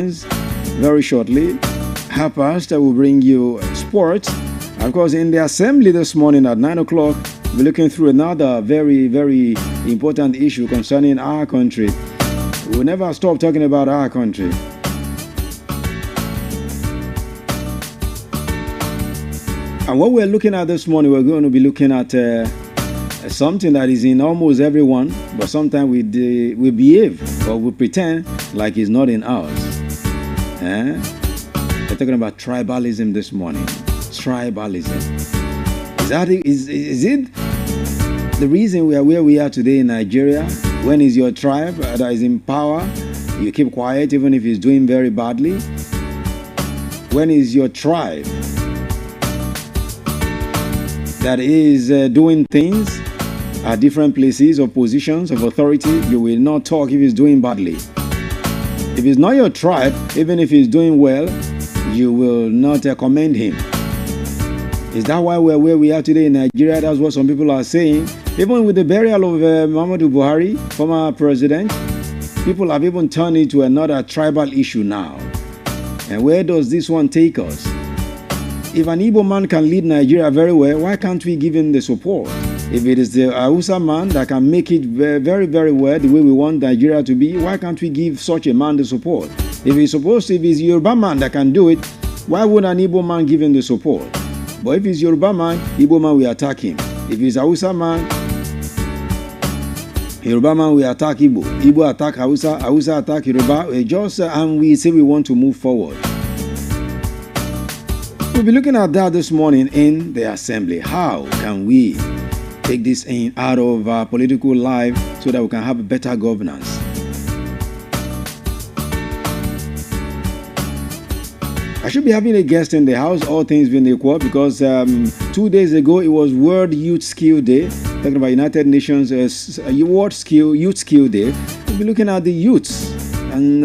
very shortly. Half past, I will bring you sports. Of course, in the assembly this morning at 9 o'clock, we're looking through another very, very important issue concerning our country. We'll never stop talking about our country. And what we're looking at this morning, we're going to be looking at something that is in almost everyone, but sometimes we behave or we pretend like it's not in ours. We're talking about tribalism this morning. Tribalism. Is it the reason we are where we are today in Nigeria? When is your tribe that is in power, you keep quiet even if it's doing very badly? When is your tribe that is doing things at different places or positions of authority, you will not talk if it's doing badly? If it's not your tribe, even if he's doing well, you will not commend him. Is that why we're where we are today in Nigeria? That's what some people are saying. Even with the burial of Muhammadu Buhari, former president, people have even turned it to another tribal issue now. And where does this one take us? If an Igbo man can lead Nigeria very well, why can't we give him the support? If it is the Hausa man that can make it very, very well the way we want Nigeria to be, why can't we give such a man the support? If it's Yoruba man that can do it, why would an Igbo man give him the support? But if it's Yoruba man, Igbo man will attack him. If it's Hausa man, Yoruba man will attack Igbo. Igbo attack Hausa, Hausa attack Yoruba. And we say we want to move forward. We'll be looking at that this morning in the assembly. How can we take this in out of our political life so that we can have better governance? I should be having a guest in the house, all things being equal, because 2 days ago it was World Youth Skill Day, talking about United Nations World Youth Skill Day. We'll be looking at the youths and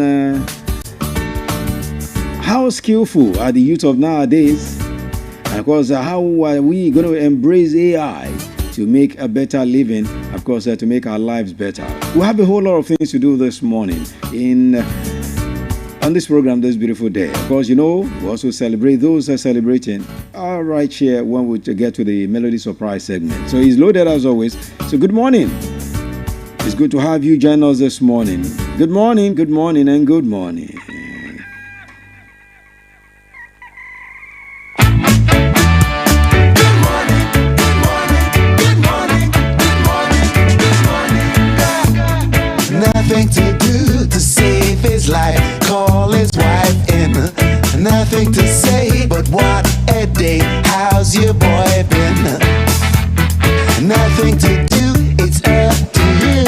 how skillful are the youth of nowadays, and of course how are we going to embrace AI to make a better living, of course, to make our lives better. We have a whole lot of things to do this morning on this program this beautiful day. Of course, we also celebrate those who are celebrating right here when we get to the Melody Surprise segment. So it's loaded as always. So good morning. It's good to have you join us this morning. Good morning, and good morning. Nothing to do to save his life. Call his wife in. Nothing to say but what a day. How's your boy been? Nothing to do, it's up to you.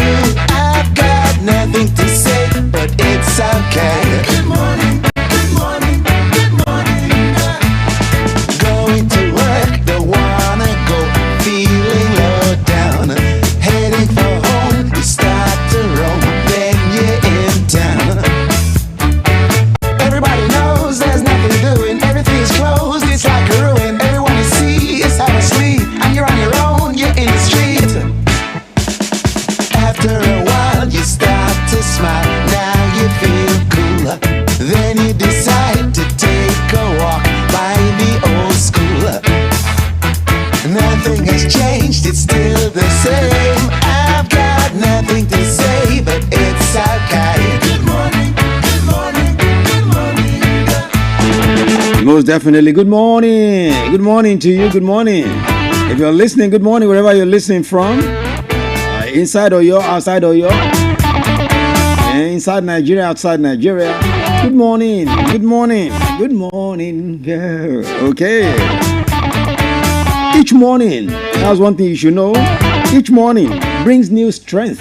I've got nothing to say, but it's okay. Good morning, good morning, good morning. Going to work, don't wanna go. Feeling low down. Heading for home, you start to roam. Then you're in town. Everybody knows there's nothing doing. Everything's closed, it's like a ruin. Everyone you see is half asleep, and you're on your own, you're in the street. After a while you start to smile. Now you feel cool. Then you decide to take a walk by the old school. Nothing has changed, it's still the same. I've got nothing to say, but it's okay. Good morning, good morning, good morning. Most definitely, good morning. Good morning to you, good morning. If you're listening, good morning wherever you're listening from. Inside Oyo, outside Oyo. Inside Nigeria, outside Nigeria. Good morning, good morning, good morning, girl. Okay. Each morning, that's one thing you should know. Each morning brings new strength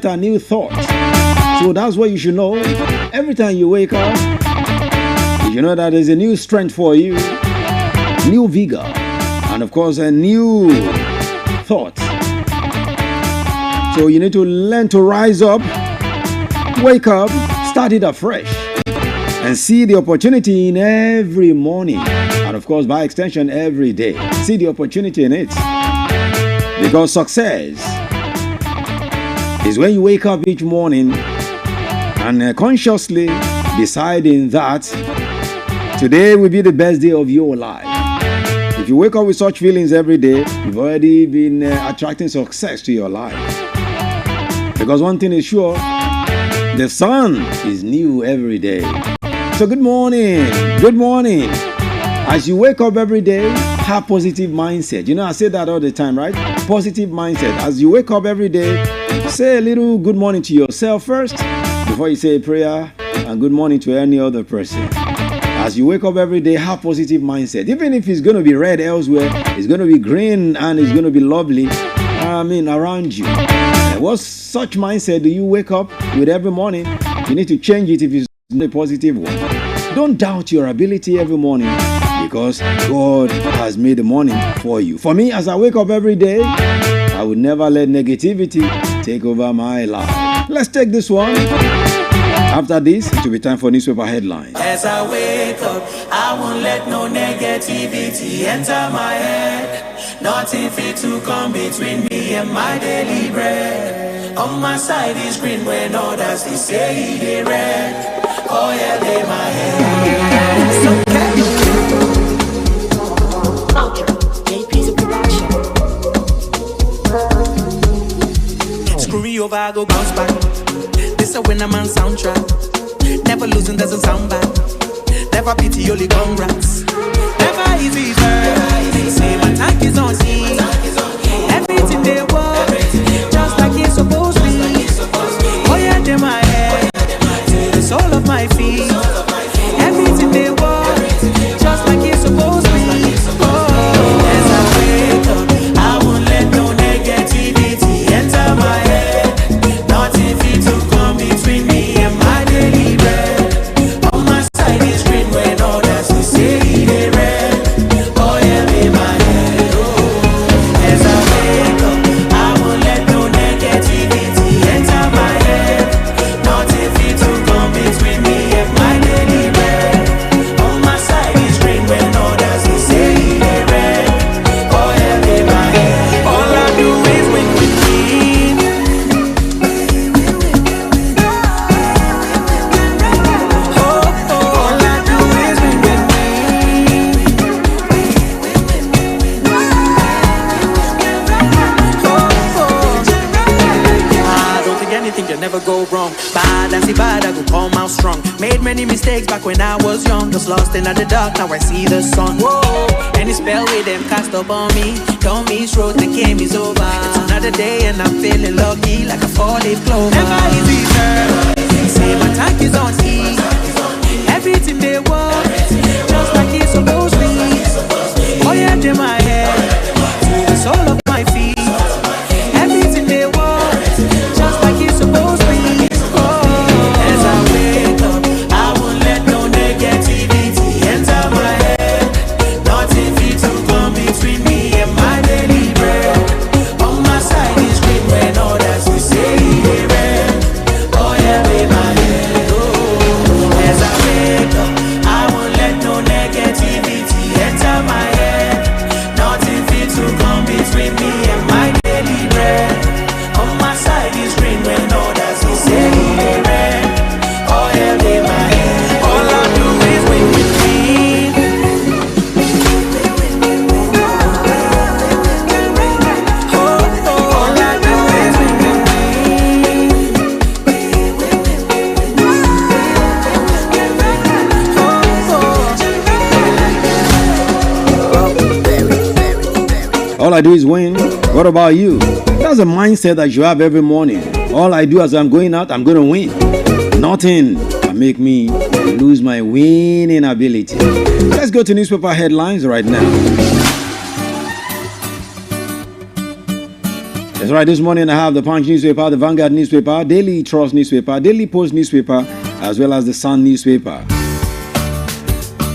and new thoughts. So that's what you should know. Every time you wake up, you know that there's a new strength for you, new vigor, and of course a new thought. So you need to learn to rise up, wake up, start it afresh, and see the opportunity in every morning. And of course, by extension, every day. See the opportunity in it. Because success is when you wake up each morning and consciously deciding that today will be the best day of your life. If you wake up with such feelings every day, you've already been attracting success to your life. Because one thing is sure, the sun is new every day. So good morning. Good morning. As you wake up every day, have positive mindset. You know, I say that all the time, right? Positive mindset. As you wake up every day, say a little good morning to yourself first before you say a prayer and good morning to any other person. As you wake up every day, have positive mindset. Even if it's going to be red elsewhere, it's going to be green and it's going to be lovely, around you. What such mindset do you wake up with every morning? You need to change it if it's a positive one. Don't doubt your ability every morning because God has made the morning for you. For me, as I wake up every day, I would never let negativity take over my life. Let's take this one. After this, it will be time for newspaper headlines. As I wake up, I won't let no negativity enter my head. Nothing fit to come between me and my daily bread. On my side is green when others they say they red. Oh yeah, they my head. Screw me over, I go bounce back. This is when I'm on soundtrack. Never losing doesn't sound bad. Never pity, only congrats. Never easy, they say my tank is on E. Everything they want, just like it's supposed to be. Oh yeah, they my head, to the sole of my feet. Everything they want, just like it's supposed to be. Oh, as I wake up, I won't let no negativity enter my head. Nothing fit to come between me and my daily bread. On my side is green when others will say they red. Oh yeah, be my head. Oh, as I wake up, I won't let no negativity enter my head. Nothing fit to come between me and my daily bread. On my side is green when others will say they red. Oh yeah, be my head. All I do is win with me. All I do is win with I don't think anything can never go wrong. Bad as bad, I go come out strong. Made many mistakes back when I was young. Just lost in the dark, now I see the sun. Whoa, any spell with them cast up on me. Don't miss road, the game is over. It's another day and I'm feeling lucky like a 4-leaf clover. Never easy, girl. Say my tank is on E. Everything they want, just like it's supposed to be. Oh yeah, they my head, to the sole of my feet. Everything they want, just like it's supposed to be. Oh, as I wake up, I won't let no negativity enter my head. Nothing fit to come between me and my daily bread. On my side is green when others will say they red. Oh yeah, be my head. Oh, as I wake up, I won't let no negativity enter my head. Nothing fit to come between me and my daily bread. On my side is green when others will say they red. Oh yeah, be my head. All I do is win with me. All I do is win with All I do is win. What about you? That's a mindset that you have every morning. All I do as I'm going out, I'm going to win. Nothing can make me lose my winning ability. Let's go to newspaper headlines right now. That's right, this morning I have the Punch newspaper, the Vanguard newspaper, Daily Trust newspaper, Daily Post newspaper, as well as the Sun newspaper.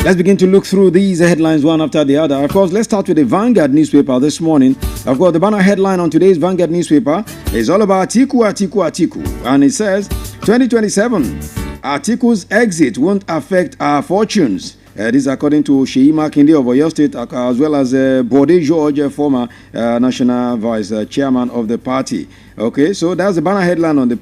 Let's begin to look through these headlines one after the other. Of course, let's start with the Vanguard newspaper this morning. Of course, the banner headline on today's Vanguard newspaper is all about Atiku. And it says, 2027, Atiku's exit won't affect our fortunes. This according to Sheyi Makinde of Oyo State, as well as Bode George, former national vice chairman of the party. Okay, so that's the banner headline on the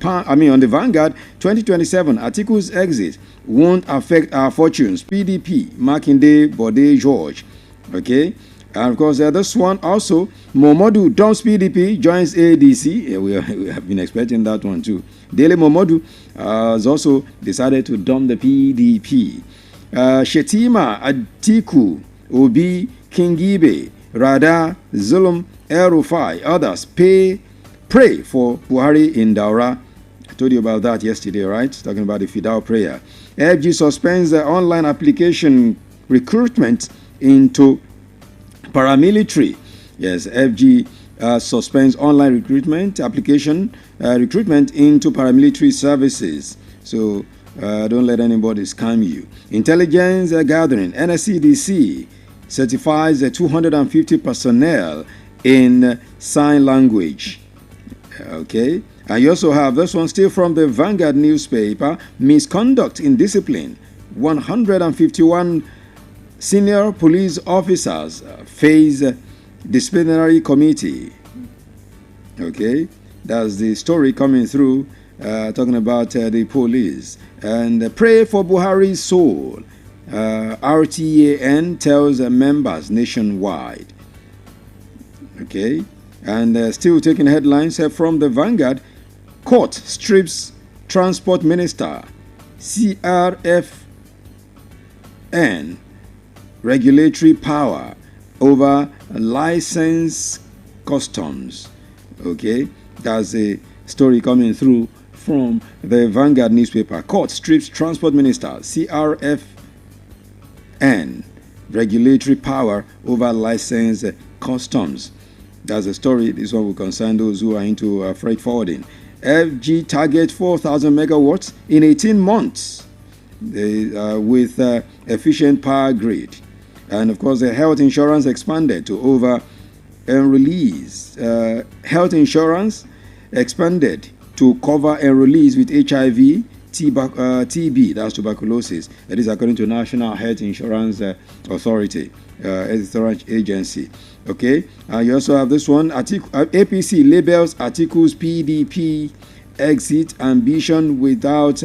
Vanguard. 2027 Atiku's exit won't affect our fortunes. PDP, Makinde, Bode George. Okay. And of course, this one also, Momodu dumps PDP, joins ADC. We have been expecting that one too. Dele Momodu has also decided to dump the PDP. Shetima, Atiku, Obi, Kingibe, Rada, Zulum, El-Rufai, others pray for Buhari in Daura. I told you about that yesterday, right? Talking about the Fidao prayer. FG suspends the online application recruitment into paramilitary. Yes, FG suspends online recruitment application recruitment into paramilitary services. So don't let anybody scam you. Intelligence gathering. NSCDC certifies 250 personnel in sign language. Okay. And you also have this one still from the Vanguard newspaper. Misconduct in discipline. 151 senior police officers face disciplinary committee. Okay, that's the story coming through, talking about the police. And pray for Buhari's soul. RTAN tells members nationwide. Okay, and still taking headlines from the Vanguard. Court strips Transport Minister CRFN regulatory power over license customs. Okay, that's a story coming through from the Vanguard newspaper. Court strips Transport Minister CRFN regulatory power over license customs. That's a story. This one will concern those who are into freight forwarding. FG target 4,000 megawatts in 18 months with efficient power grid. And of course, the health insurance expanded to over release. Health insurance expanded to cover and release with HIV, TB, that's tuberculosis. That is according to National Health Insurance Authority, Health Agency. Okay, you also have this one. APC labels Atiku's PDP exit ambition without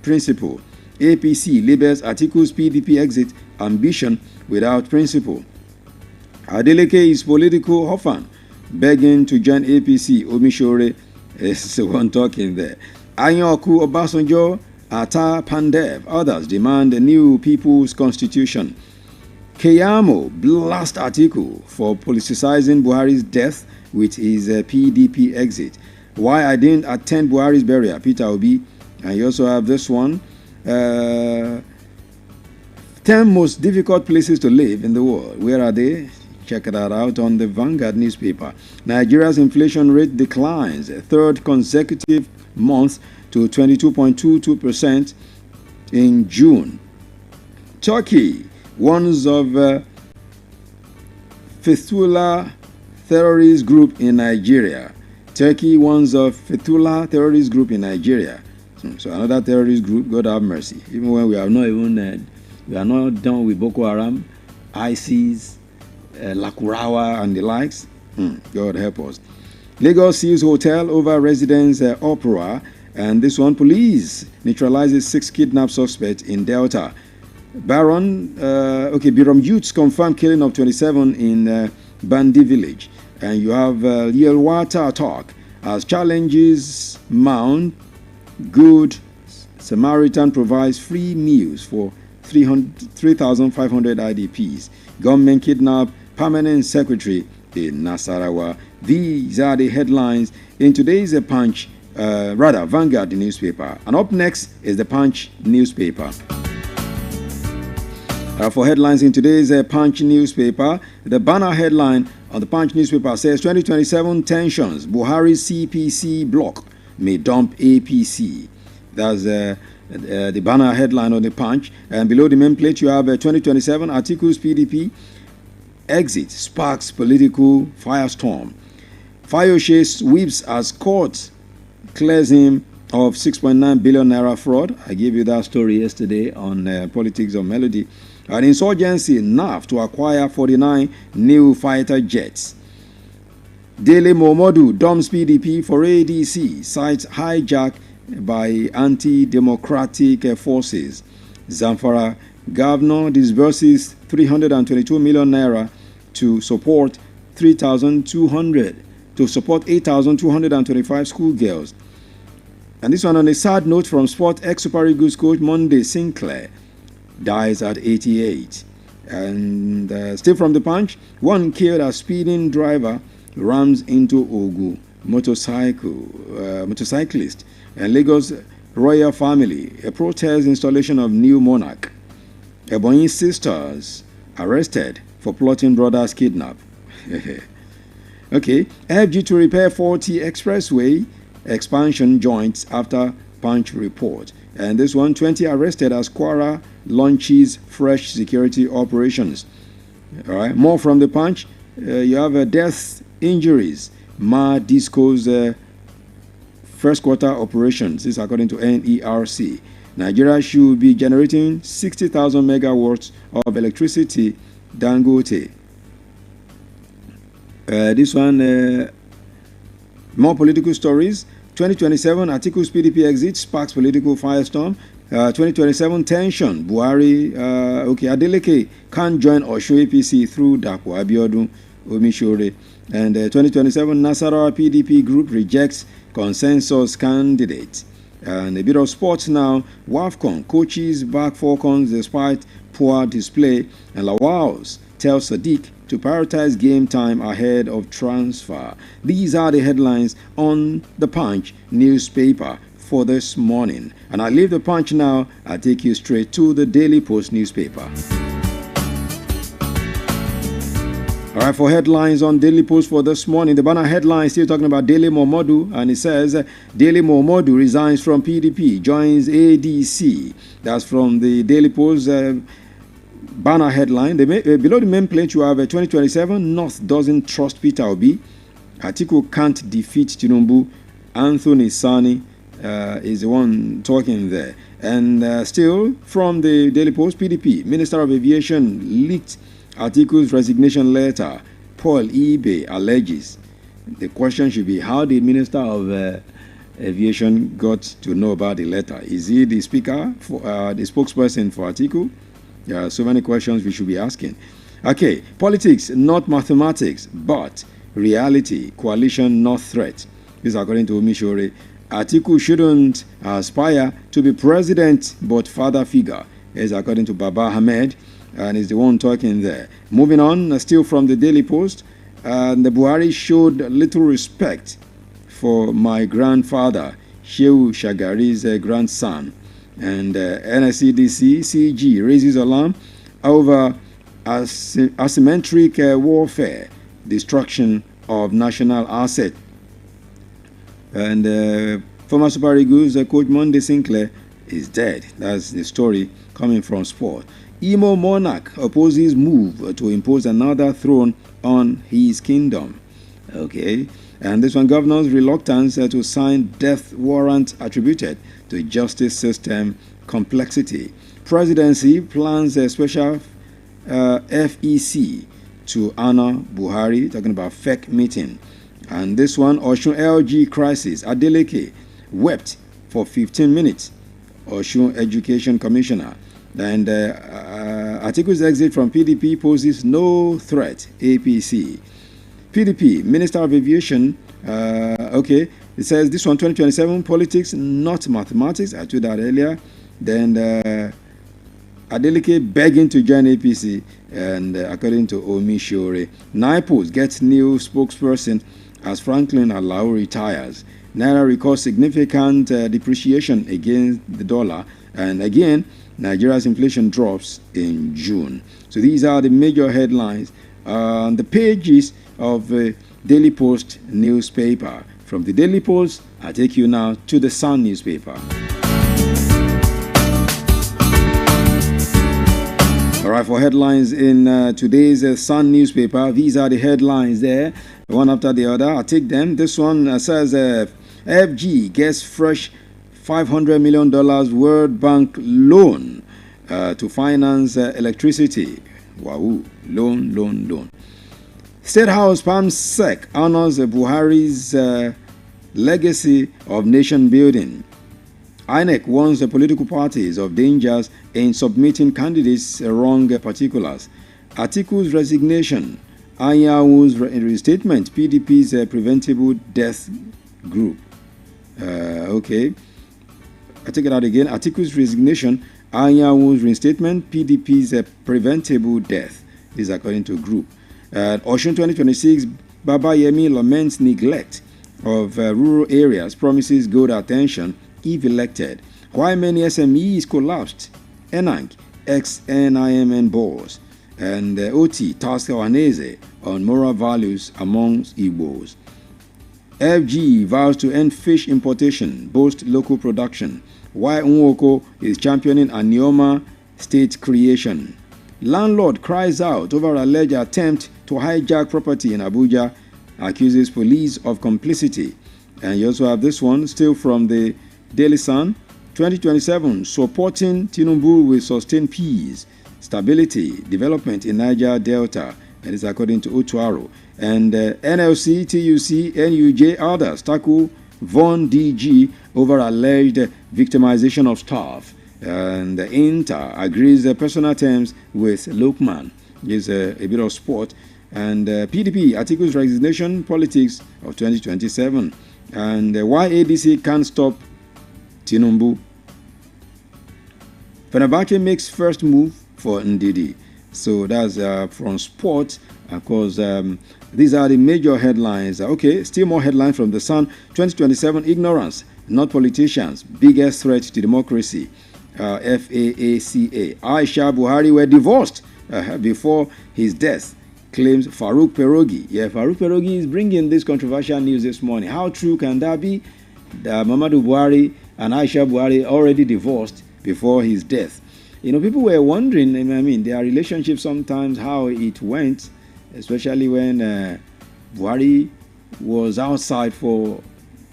principle. APC labels Atiku's PDP exit ambition without principle. Adeleke is political orphan, begging to join APC. Omishore is the one talking there. Anyoku Obasanjo, Ata Pandev, others demand a new people's constitution. Keyamo blast Atiku for politicizing Buhari's death with his PDP exit. Why I didn't attend Buhari's burial, Peter Obi. And you also have this one. 10 most difficult places to live in the world. Where are they? Check that out on the Vanguard newspaper. Nigeria's inflation rate declines a third consecutive month to 22.22% in June. Turkey warns of Fethullah terrorist group in Nigeria. Turkey warns of Fethullah terrorist group in Nigeria. So another terrorist group, God have mercy. Even when we are not even we are not done with Boko Haram, ISIS, Lakurawa and the likes. God help us. Lagos seals hotel over residents' uproar. And this one, police neutralizes 6 kidnapped suspects in Delta. Birom youths confirmed killing of 27 in Bandi village. And you have Yelwata talk as challenges mount. Good Samaritan provides free meals for 3,500 IDPs. Government kidnap permanent secretary in Nasarawa. These are the headlines in today's Punch, Vanguard newspaper. And up next is the Punch newspaper. For headlines in today's Punch newspaper, the banner headline on the Punch newspaper says 2027 tensions, Buhari CPC bloc may dump APC. That's the banner headline on the Punch. And below the main plate, you have 2027 Atiku's PDP exit sparks political firestorm. Fayose sweeps as court clears him of 6.9 billion naira fraud. I gave you that story yesterday on Politics of Melody. An insurgency NAF to acquire 49 new fighter jets. Dele Momodu dumps PDP for ADC, cites hijack by anti-democratic forces. Zamfara governor disburses 322 million naira to support 8,225 schoolgirls. And this one on a sad note from Sport ex-Super Eagles coach Monday Sinclair dies at 88. And still from the Punch, one killed as speeding driver rams into Ogu motorcyclist. And Lagos royal family, a protest installation of new monarch. Ebonyi sisters arrested for plotting brothers kidnap. Okay, FG to repair 40 expressway expansion joints after Punch report. And this one, 20 arrested as Kwara launches fresh security operations. All right, more from the Punch. You have deaths, injuries, Disco's first quarter operations. This is according to NERC. Nigeria should be generating 60,000 megawatts of electricity. Dangote. This one, more political stories. 2027, Atiku's PDP exit sparks political firestorm. 2027 tension. Buhari, Adeleke can't join Osun APC through Dapo Abiodun Omishore. And 2027 Nasarawa PDP group rejects consensus candidate. And a bit of sports now. WAFCON coaches back Falcons despite poor display. And Lawaus tells Sadiq to prioritize game time ahead of transfer. These are the headlines on the Punch newspaper for this morning. And I leave the Punch now. I take you straight to the Daily Post newspaper. All right, for headlines on Daily Post for this morning, the banner headline is still talking about Dele Momodu, and it says Dele Momodu resigns from PDP, joins ADC. That's from the Daily Post banner headline. Below the main plate, you have 2027, North doesn't trust Peter Obi. Atiku can't defeat Tinubu. Anthony Sani is the one talking there. And still from the Daily Post, PDP, Minister of Aviation leaked Atiku's resignation letter. Paul Ibe alleges. The question should be, how did Minister of Aviation got to know about the letter? Is he the speaker, the spokesperson for Atiku? There are so many questions we should be asking. Okay, politics, not mathematics, but reality, coalition, not threat. This is according to Omishore. Atiku shouldn't aspire to be president, but father figure. Is according to Baba Ahmed, and is the one talking there. Moving on, still from the Daily Post, the Buhari showed little respect for my grandfather, Shehu Shagari's grandson. And NSCDC CG raises alarm over asymmetric warfare, destruction of national asset. And former Super Eagles coach Monday Sinclair is dead. That's the story coming from Sport. Imo monarch opposes move to impose another throne on his kingdom. Okay. And this one, governor's reluctance to sign death warrant attributed to justice system complexity. Presidency plans a special FEC to honor Buhari, talking about fake meeting. And this one, Osun LG crisis. Adeleke wept for 15 minutes. Osun Education Commissioner. And Atiku's exit from PDP poses no threat. APC. PDP, Minister of Aviation, it says this one, 2027, politics, not mathematics. I told that earlier. Then Adeleke begging to join APC, and according to Omishore, NIPOS gets new spokesperson as Franklin Alao retires. Naira records significant depreciation against the dollar, and again, Nigeria's inflation drops in June. So these are the major headlines on the pages of the Daily Post newspaper. From the Daily Post, I take you now to the Sun newspaper. All right, for headlines in today's Sun newspaper, these are the headlines there, one after the other. I'll take them. This one says FG gets fresh $500 million World Bank loan to finance electricity. Wow, loan. State House PAMSEC honors Buhari's legacy of nation building. INEC warns the political parties of dangers in submitting candidates wrong particulars. Atiku's resignation. Anyawu's restatement. PDP's preventable death group. Okay. I take it out again. Atiku's resignation. Anyawu's restatement. PDP's preventable death. This is according to group. Ocean 2026. Baba Yemi laments neglect of rural areas. Promises good attention if elected. Why many SMEs collapsed. Enang, ex-NIMN boss, and OT task Ohaneze on moral values amongst Igbos. FG vows to end fish importation, boost local production. Why Nwoko is championing Anioma state creation. Landlord cries out over alleged attempt to hijack property in Abuja, accuses police of complicity. And you also have this one, still from the Daily Sun. 2027, supporting Tinubu with sustained peace, stability, development in Niger Delta. And it's according to Otuaro. And NLC, TUC, NUJ, others tackle Von DG over alleged victimization of staff. And the Inter agrees the personal terms with Lokman. Gives a bit of sport. And PDP, Atiku's resignation, politics of 2027. And why ADC can't stop Tinubu. Fenerbahce makes first move for Ndidi. So that's from sport. Of course, these are the major headlines. Okay, still more headlines from The Sun. 2027, ignorance, not politicians. Biggest threat to democracy. FAACA. Aisha Buhari were divorced before his death, claims Farouk Perogi. Yeah, Farouk Perogi is bringing this controversial news this morning. How true can that be? Muhammadu Buhari and Aisha Buhari already divorced before his death. You know, people were wondering, I mean, their relationship sometimes, how it went, especially when Buhari was outside for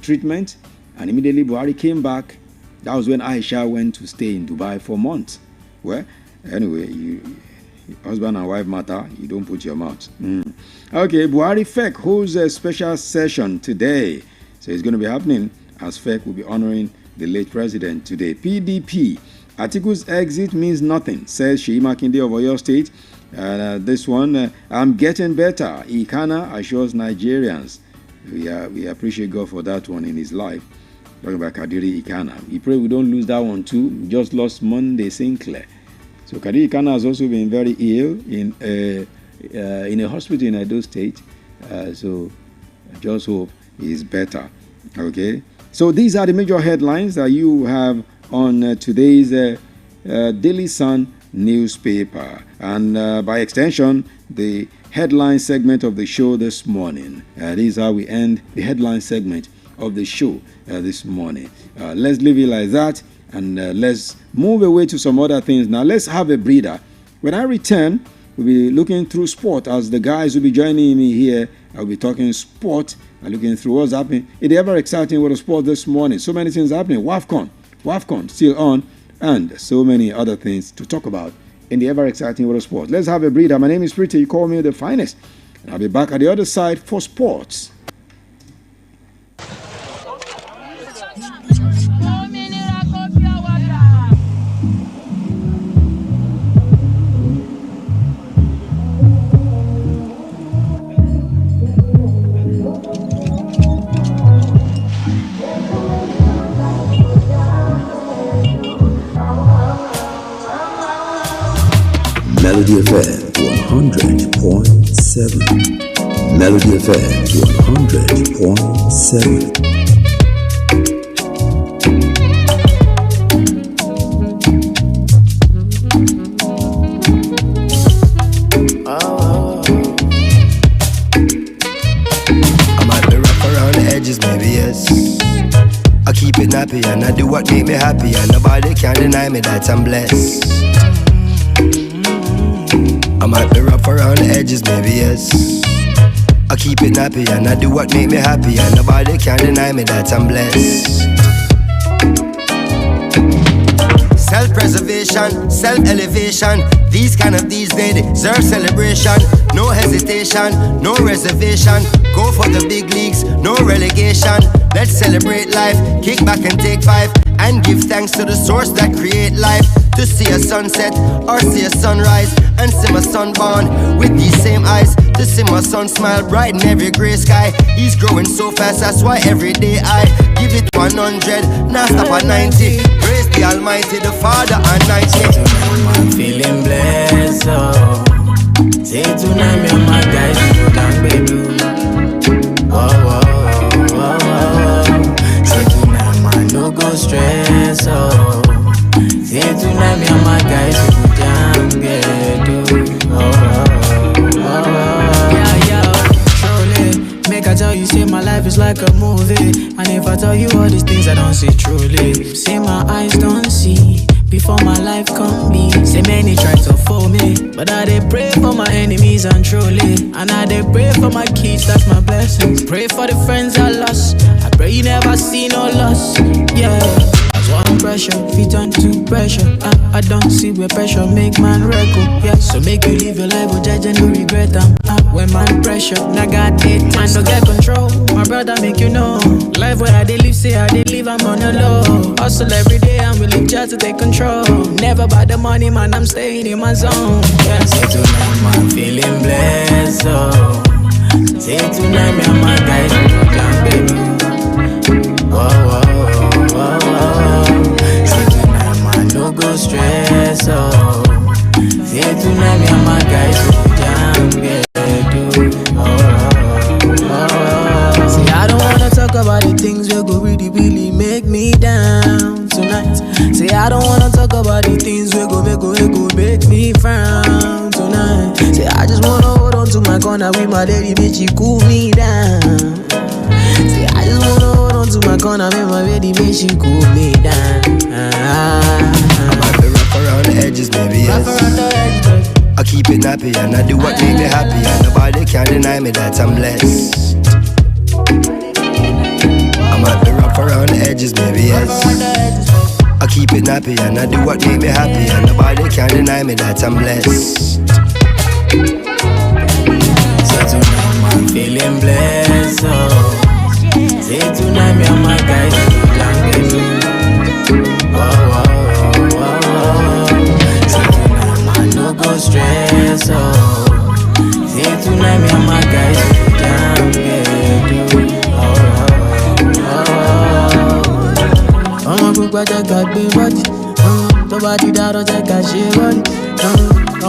treatment, and immediately Buhari came back. That was when Aisha went to stay in Dubai for months. Well, anyway, husband and wife matter, you don't put your mouth. Okay, Buhari FEC holds a special session today. So it's going to be happening as FEC will be honoring the late president today. PDP, Atiku's exit means nothing, says Sheyi Makinde of Oyo State. This one, I'm getting better. Ikana assures Nigerians. We appreciate God for that one in his life. Talking about Kadiri Ikana. We pray we don't lose that one too. We just lost Monday Sinclair. So Kadiri Ikana has also been very ill in a hospital in Edo State. So I just hope he's better. Okay. So these are the major headlines that you have on today's Daily Sun newspaper. And by extension, the headline segment of the show this morning. This is how we end the headline segment of the show this morning. Let's leave it like that, and let's move away to some other things. Now let's have a breather. When I return, we'll be looking through sport, as the guys will be joining me here. I'll be talking sport and looking through what's happening in the ever exciting world of sport this morning. So many things happening. WAFCON still on, and so many other things to talk about in the ever exciting world of sport. Let's have a breather. My name is Pretty. You call me the finest. And I'll be back at the other side for sports. Melody FM 100.7. Melody FM 100.7. Maybe yes, I keep it nappy and I do what make me happy, and nobody can deny me that I'm blessed. I might be rough around the edges, maybe yes, I keep it nappy and I do what make me happy, and nobody can deny me that I'm blessed. self-preservation, self-elevation. These kind of these they deserve celebration. No hesitation, no reservation. Go for the big leagues, no relegation. Let's celebrate life, kick back and take 5, and give thanks to the source that create life. To see a sunset or see a sunrise, and see my son born with these same eyes. To see my son smile bright in every grey sky. He's growing so fast, that's why every day I give it 100, now stop at 90. Praise the Almighty, the Father and 90. I'm feeling blessed, oh. Say tonight me and my guys go down, baby. Oh, oh, oh, oh. Say tonight man, no go stress, oh. Say tonight me and my guys go down, baby. Oh, oh, oh, oh. Yeah, yeah. Surely, make I tell you, say my life is like a movie. And if I tell you all these things I don't see truly, say my eyes don't see before my life come be. Say many try to fool me, but I dey pray for my enemies and truly. And I dey pray for my kids, that's my blessings. Pray for the friends I lost, I pray you never see no loss. Yeah, that's one pressure, feet on to pressure. I don't see where pressure make man record. Yeah, so make you live your life with judge and no regret them. When man pressure, now God it, man no get control. My brother make you know, life where I dey live, say I dey live, I'm on the low. Hustle every day and we live just to take control. Never by the money, man, I'm staying in my zone. Yeah, say tonight, man, feeling blessed, oh. Say tonight, me and my guys go down, baby. Whoa, whoa, whoa, whoa. Say tonight, man, no go stress, oh. Say tonight, me and my guys go down, baby. Oh, oh, oh, oh. See, I don't wanna talk about the things that go really, really make me down tonight. Say I don't wanna talk about the things we go make me frown tonight. Say I just wanna hold on to my corner with my lady, bitch, she cool me down. Say I just wanna hold on to my corner with my lady, bitch, she cool me down. I might be rough around the edges, baby, yes. I keep it nappy and I do what make me happy, and nobody can deny me that I'm blessed. I might be rough around the edges, baby, yes. I keep it nappy and I do what make me happy, and nobody can deny me that I'm blessed. Say tonight I'm feeling blessed, oh. Say tonight me and my guys go down, baby. Oh, oh, oh, oh, oh. Say tonight man, no go stress, oh. Say tonight me and my guys go down, baby. Ọmọ jẹ́ ká gbé bọ́dì, tó bá ti dárọ́ jẹ́ ká ṣe bọ́dì.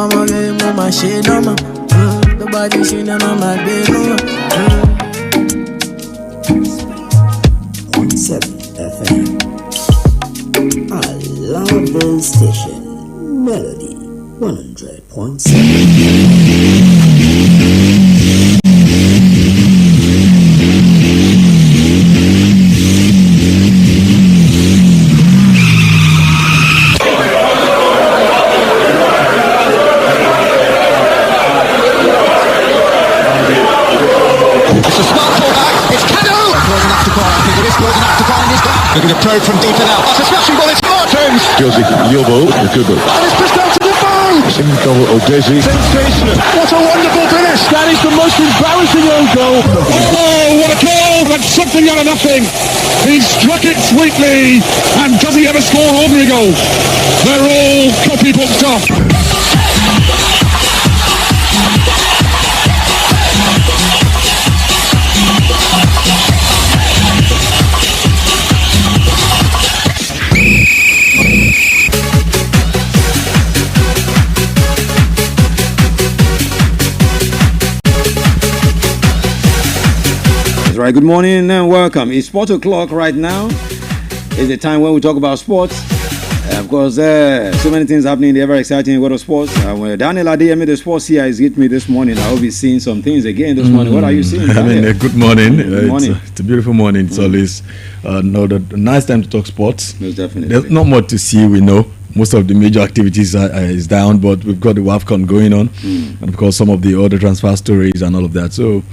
Ọmọ rẹ̀ mo máa ṣe nọ́mà, tó bá ti ṣe nọ́mà máa gbé nọ́mà. 17 FM. I love the station. Melody 100.7. Looking to probe from deep in out. That's a smashing ball, it's Martins! Josie, your ball, a good ball. And it's pushed down to the bow! Single Odesi. Sensational! What a wonderful finish! That is the most embarrassing own goal. Oh, what a goal! That's something out of nothing! He struck it sweetly! And does he ever score ordinary goals? They're all copybook stuff! Right, good morning and welcome. It's 4 o'clock right now. It's the time when we talk about sports. Of course, so many things happening in the ever exciting world of sports. When Daniel Adeyemi, the sports here, is hit me this morning. I will be seeing some things again this morning. What are you seeing? Good morning. Good morning. It's a beautiful morning. It's always a nice time to talk sports. Most definitely. There's not much to see, we know. Most of the major activities is down, but we've got the WAFCON going on. And of course, some of the other transfer stories and all of that. So,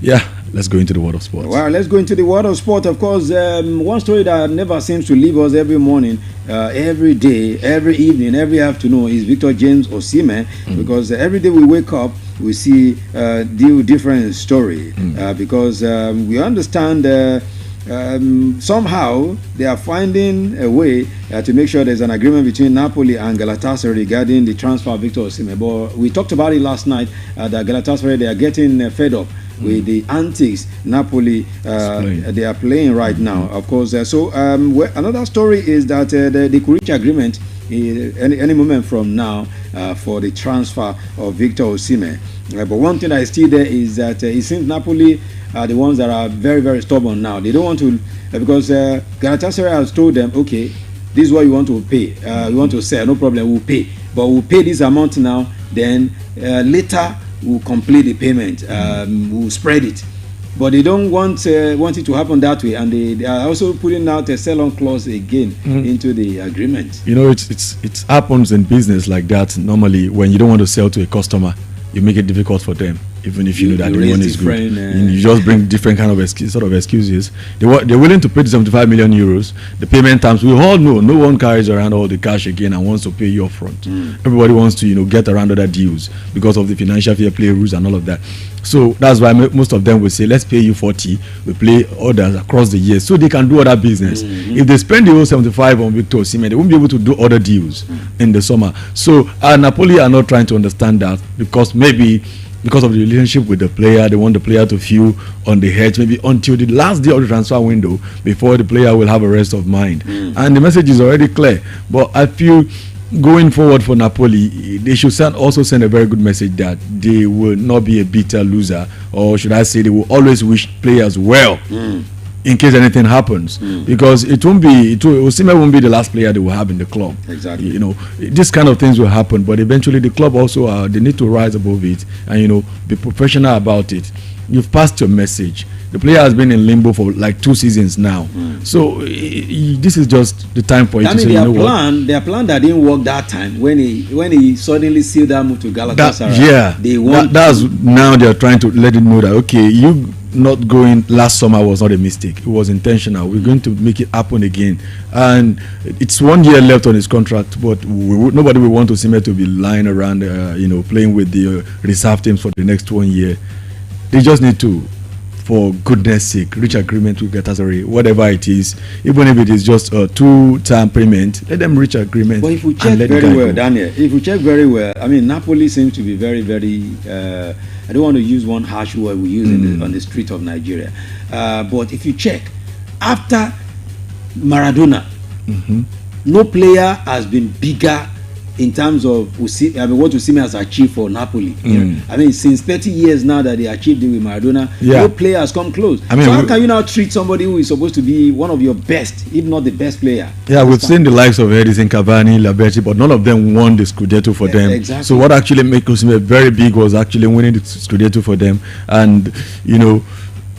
yeah, let's go into the world of sports. Well, let's go into the world of sport. Of course, one story that never seems to leave us every morning, every day, every evening, every afternoon is Victor James Osimhen, because every day we wake up, we see different story, because we understand somehow they are finding a way to make sure there's an agreement between Napoli and Galatasaray regarding the transfer of Victor Osimhen. But we talked about it last night, that Galatasaray, they are getting fed up with the antics Napoli they are playing right now. Of course, another story is that they could reach agreement any moment from now for the transfer of Victor Osimhen. But one thing that is still there is that it seems Napoli are the ones that are very, very stubborn now. They don't want to, because Galatasaray has told them, okay, this is what you want to pay. You want to sell, no problem, we'll pay. But we'll pay this amount now, then later we'll complete the payment. We'll spread it. But they don't want it to happen that way, and they are also putting out a sell-on clause again into the agreement. You know, it happens in business like that. Normally, when you don't want to sell to a customer, you make it difficult for them, even if you know that the money is good. You just bring different kind of excuses. They're willing to pay the 75 million euros. The payment terms, we all know, no one carries around all the cash again and wants to pay you up front. Everybody wants to, get around other deals because of the financial fair play rules and all of that. So that's why most of them will say, let's pay you 40, we play others across the year, so they can do other business. If they spend the whole 75 on Victor Osimhen, they won't be able to do other deals in the summer. So Napoli are not trying to understand that, because maybe because of the relationship with the player, they want the player to feel on the edge, maybe until the last day of the transfer window, before the player will have a rest of mind. And the message is already clear. But I feel going forward for Napoli, they should also send a very good message that they will not be a bitter loser, or should I say, they will always wish players well in case anything happens, because Osimhen won't be the last player they will have in the club. Exactly. This kind of things will happen, but eventually the club also they need to rise above it and be professional about it. You've passed your message. The player has been in limbo for like 2 seasons now. So this is just the time for it to say, their plan that didn't work that time when he suddenly sealed that move to Galatasaray. That's now they are trying to let it know that, okay, you not going last summer was not a mistake. It was intentional. We're going to make it happen again. And it's 1 year left on his contract, but nobody will want Osimhen to be lying around, playing with the reserve teams for the next 1 year. They just need to, for goodness sake, reach agreement with Galatasaray, whatever it is, even if it is just a 2-term payment, let them reach agreement. But if we check very well, Daniel, Napoli seems to be very, very, I don't want to use one harsh word we use on the street of Nigeria, but if you check, after Maradona, no player has been bigger in terms of what Osimhen has achieved for Napoli. Since 30 years now that they achieved it with Maradona, no player has come close. So how can you now treat somebody who is supposed to be one of your best, if not the best player? Yeah, we've seen the likes of Edison Cavani, Laberti, but none of them won the Scudetto for them. Exactly. So what actually made Osimhen very big was actually winning the Scudetto for them. And,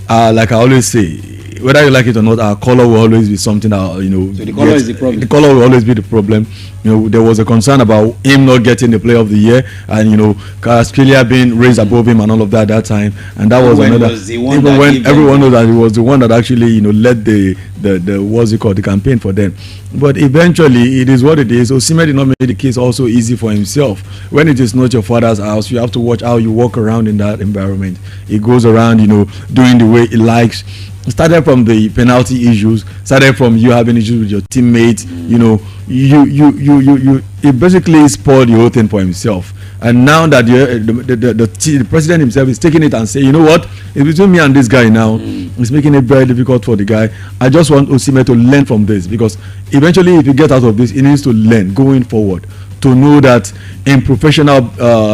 like I always say, whether you like it or not, our color will always be something that, So the color is the problem. The color will always be the problem. There was a concern about him not getting the player of the year, and Kvaratskhelia being raised above him and all of that at that time, and that was another. Even when everyone knows that he was the one that actually led the the campaign for them. But eventually, it is what it is. Osimhen did not make the case also easy for himself. When it is not your father's house, you have to watch how you walk around in that environment. He goes around, doing the way he likes. Started from the penalty issues, started from you having issues with your teammates, he basically spoiled the whole thing for himself. And now that the president himself is taking it and saying, you know what, it's between me and this guy now. It's making it very difficult for the guy. I just want Osimhen to learn from this, because eventually if you get out of this, he needs to learn going forward to know that in professional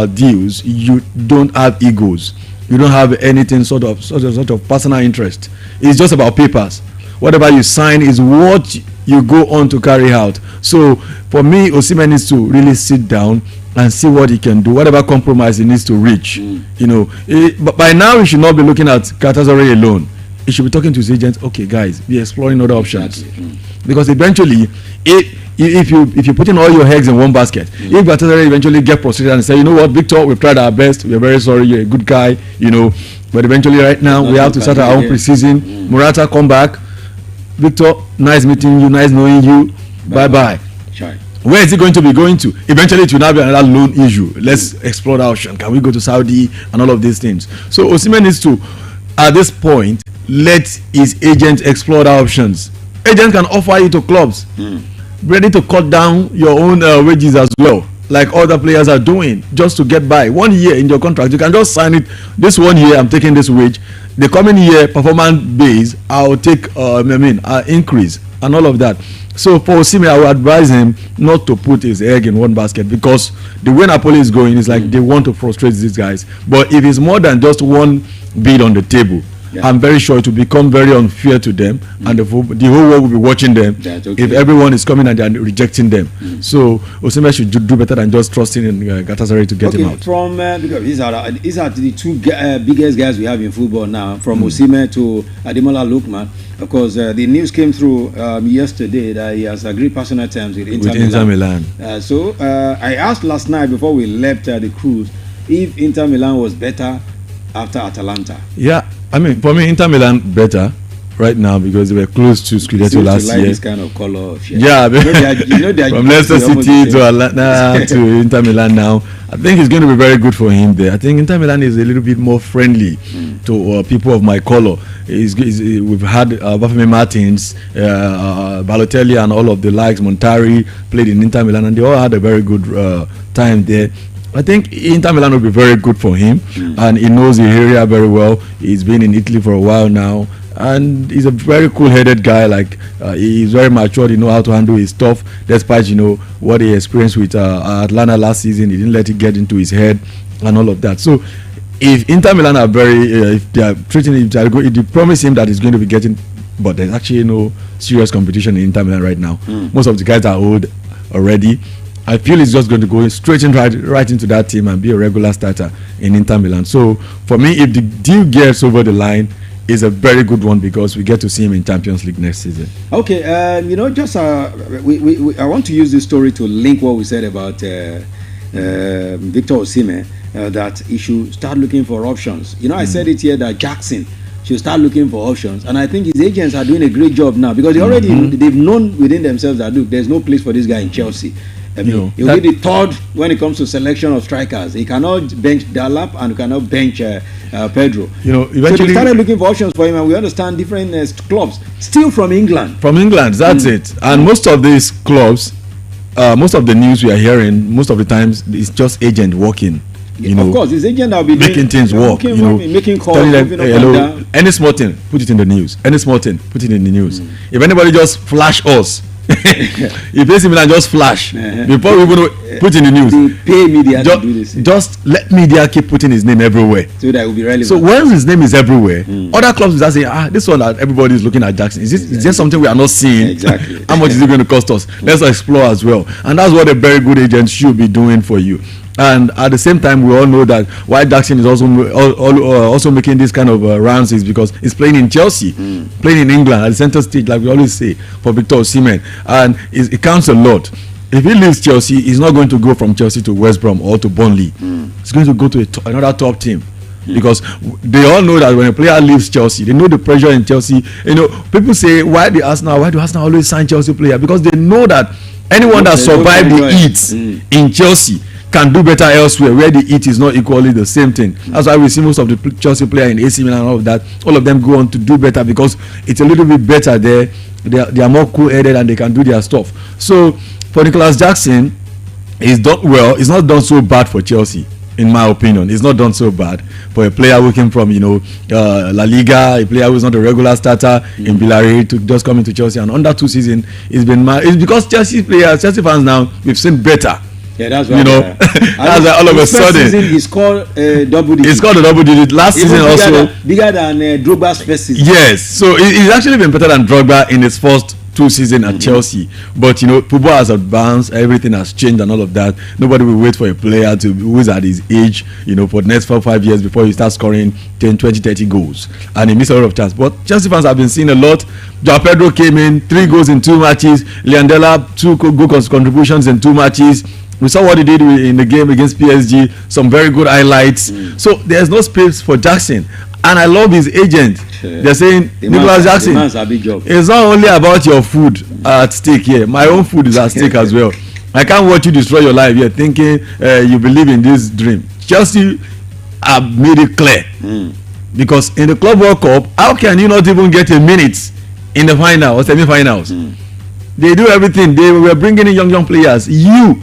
deals, you don't have egos. You don't have anything sort of personal interest. It's just about papers. Whatever you sign is what you go on to carry out. So for me, Osimhen needs to really sit down and see what he can do, whatever compromise he needs to reach. But by now he should not be looking at Galatasaray alone. He should be talking to his agents. Okay, guys, be exploring other options. Because eventually, if you put in all your eggs in one basket, if Galatasaray eventually get frustrated and say, you know what, Victor, we've tried our best, we're very sorry, you're a good guy, But eventually, right now, we have to start our own preseason. Morata, come back. Victor, nice meeting you, nice knowing you. Bye-bye. Sure. Where is it going to be going to? Eventually, it will now be another loan issue. Let's explore that option. Can we go to Saudi and all of these things? So Osimhen needs to, at this point, let his agent explore the options. Agents can offer you to clubs. Ready to cut down your own wages as well, like other players are doing, just to get by. 1 year in your contract, you can just sign it. This 1 year, I'm taking this wage. The coming year, performance base, I'll take increase and all of that. So for Osimhen, I would advise him not to put his egg in one basket, because the way Napoli is going is like they want to frustrate these guys. But if it's more than just one bid on the table, I'm very sure it will become very unfair to them, and the whole world will be watching them if everyone is coming and they are rejecting them. So Osimhen should do better than just trusting in Galatasaray to get him out. From because these are the two biggest guys we have in football now, from Osimhen to Ademola Lookman. Of course, the news came through yesterday that he has agreed personal terms with Inter Milan. So I asked last night before we left the cruise if Inter Milan was better after Atalanta. Yeah, I mean, for me, Inter Milan better right now because they were close to Scudetto last year. This kind of color of shirt. Yeah, from Leicester City to Atlanta to Inter Milan now. I think it's going to be very good for him there. I think Inter Milan is a little bit more friendly to people of my color. We've had Bafemi Martins, Balotelli, and all of the likes. Montari played in Inter Milan, and they all had a very good time there. I think Inter Milan will be very good for him, and he knows the area very well. He's been in Italy for a while now, and he's a very cool-headed guy. Like he's very mature. He knows how to handle his stuff, despite what he experienced with Atlanta last season. He didn't let it get into his head and all of that. So if Inter Milan are if they are treating him, if they promise him that he's going to be getting, but there's actually no serious competition in Inter Milan right now. Most of the guys are old already. I feel he's just going to go straight right into that team and be a regular starter in Inter Milan. So for me, if the deal gets over the line, it's a very good one because we get to see him in Champions League next season. Okay, just I want to use this story to link what we said about Victor Osimhen, that he should start looking for options. I said it here that Jackson should start looking for options, and I think his agents are doing a great job now because they've known within themselves that look, there's no place for this guy in Chelsea. I mean, he'll be the third when it comes to selection of strikers. He cannot bench Dalap and cannot bench Pedro. Eventually, so they started looking for options for him, and we understand different clubs still from England. From England, that's it. And most of these clubs, most of the news we are hearing, most of the times it's just agent working. Of course, his agent will be making things work. Making calls, moving up and down. Any small thing, put it in the news. Any small thing, put it in the news. If anybody just flash us. If AC Milan just flash before we even put in the news, they pay media to do this. Just let media keep putting his name everywhere, so that will be relevant. So once his name is everywhere, other clubs will start saying, this one that everybody is looking at Jackson. Is there something we are not seeing? Exactly. How much is it going to cost us? Let's explore as well, and that's what a very good agent should be doing for you. And at the same time, we all know that why Jackson is also making this kind of rounds is because he's playing in Chelsea, playing in England at the center stage, like we always say, for Victor Osimhen. And it counts a lot. If he leaves Chelsea, he's not going to go from Chelsea to West Brom or to Burnley. He's going to go to another top team. Because they all know that when a player leaves Chelsea, they know the pressure in Chelsea. People say, why do Arsenal always sign Chelsea player? Because they know that anyone that survived the heat in Chelsea can do better elsewhere where the heat is not equally the same thing. That's why we see most of the Chelsea players in AC Milan and all of that, all of them go on to do better because it's a little bit better there. They are more cool-headed and they can do their stuff. So for Nicholas Jackson, he's done well. It's not done so bad for Chelsea, in my opinion. It's not done so bad for a player working from La Liga, a player who's not a regular starter in Villarreal to just come into Chelsea, and under 2 seasons it's because Chelsea fans now, we've seen better. Yeah, that's right. That's why all of a sudden he scored double digit. He scored a double digit last season also. Bigger than Drogba's first season. Yes, so he's actually been better than Drogba in his first 2 seasons at Chelsea. But football has advanced, everything has changed and all of that. Nobody will wait for a player who is at his age, for the next 4-5 years before he starts scoring 10, 20, 30 goals. And he missed a lot of chances. But Chelsea fans have been seeing a lot. Joao Pedro came in, 3 goals in 2 matches. Leandela, 2 goal contributions in 2 matches. We saw what he did in the game against PSG. Some very good highlights. So there's no space for Jackson. And I love his agent. They're saying, Nicholas Jackson, it's not only about your food at stake here. My own food is at stake as well. I can't watch you destroy your life here thinking you believe in this dream. Chelsea have made it clear. Because in the Club World Cup, how can you not even get a minute in the final or semi-finals? They do everything. They were bringing in young players. You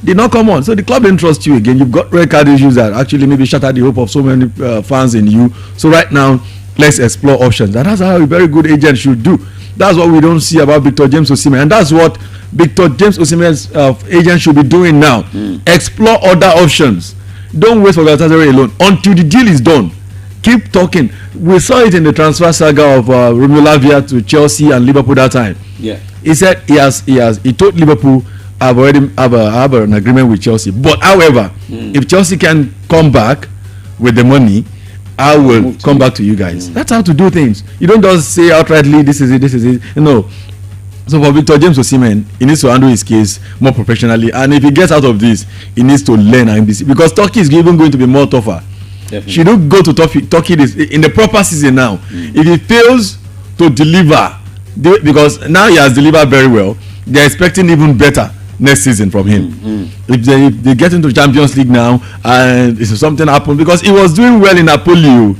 did not come on. So the club didn't trust you again. You've got red card issues that actually maybe shattered the hope of so many fans in you. So right now, let's explore options. And that's how a very good agent should do. That's what we don't see about Victor James Osimhen. And that's what Victor James Osimhen's agent should be doing now. Explore other options. Don't wait for Galatasaray alone until the deal is done. Keep talking. We saw it in the transfer saga of Romeo Lavia to Chelsea and Liverpool that time. Yeah. He said he told Liverpool, I've already have an agreement with Chelsea. But however, if Chelsea can come back with the money, I will come back to you guys. That's how to do things. You don't just say outrightly, this is it. No. So for Victor James Osimhen, he needs to handle his case more professionally. And if he gets out of this, he needs to learn NBC. Because Turkey is even going to be more tougher. Definitely. She don't go to Turkey this, in the proper season now. If he fails to deliver, because now he has delivered very well, they're expecting even better next season from him. If they get into Champions League now and if something happens, because he was doing well in Napoli.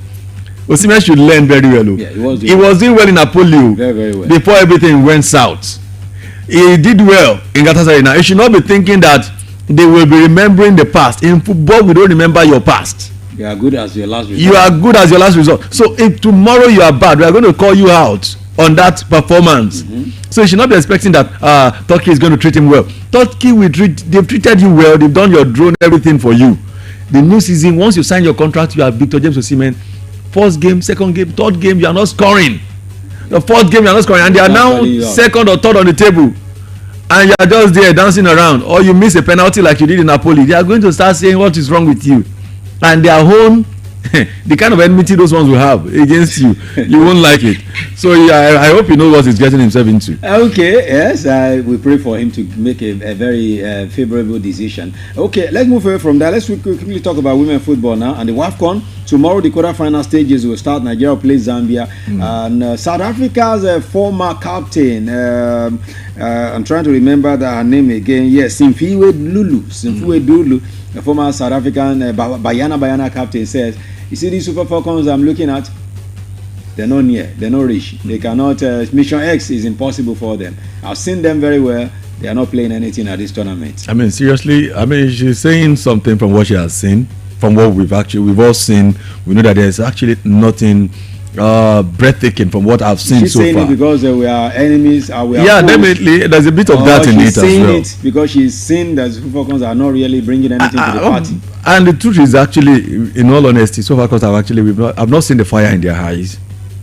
Osimhen should learn very well. Yeah, he was doing well in Napoli very well before everything went south. He did well in Galatasaray. Now he should not be thinking that they will be remembering the past. In football, we don't remember your past. You are good as your last result. You are good as your last result. So if tomorrow you are bad, we are going to call you out on that performance. So you should not be expecting that Turkey is going to treat him well. Turkey they've treated you well. They've done your drone, everything for you. The new season, once you sign your contract, you have Victor James Osimhen. First game, second game, third game, you are not scoring. The fourth game, you are not scoring, and they are now second or third on the table, and you are just there dancing around. Or you miss a penalty like you did in Napoli. They are going to start saying what is wrong with you, and their own the kind of enmity those ones will have against you, you won't like it. So yeah, I hope he knows what he's getting himself into. Okay, yes, we pray for him to make a very favorable decision. Okay, let's move away from that. Let's quickly talk about women football now and the WAFCON. Tomorrow the quarter-final stages will start. Nigeria plays Zambia, and South Africa's former captain, I'm trying to remember her name again. Yes, Simfiwe Dulu, the former South African Bayana captain, says, you see these Super Falcons I'm looking at, they're not near, they're not rich, they cannot, Mission X is impossible for them. I've seen them very well, they are not playing anything at this tournament. I mean, seriously, she's saying something from what she has seen, from what we've all seen. We know that there's actually nothing breathtaking from what I've seen so far. She's saying it because we are enemies. Definitely. There's a bit of that in it as well. She's saying it because she's seen that Super Falcons are not really bringing anything to the party. And the truth is, actually, in all honesty, Super Falcons I've not seen the fire in their eyes.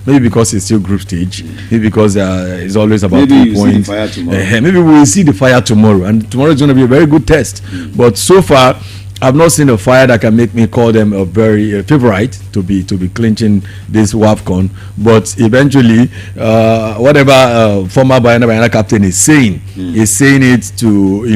Maybe because it's still group stage. Maybe because it's always about 2 points. Maybe we'll see the fire tomorrow. And tomorrow is going to be a very good test. But so far, I've not seen a fire that can make me call them a very favorite to be clinching this WAFCON. But eventually, whatever former Bayana captain is saying it to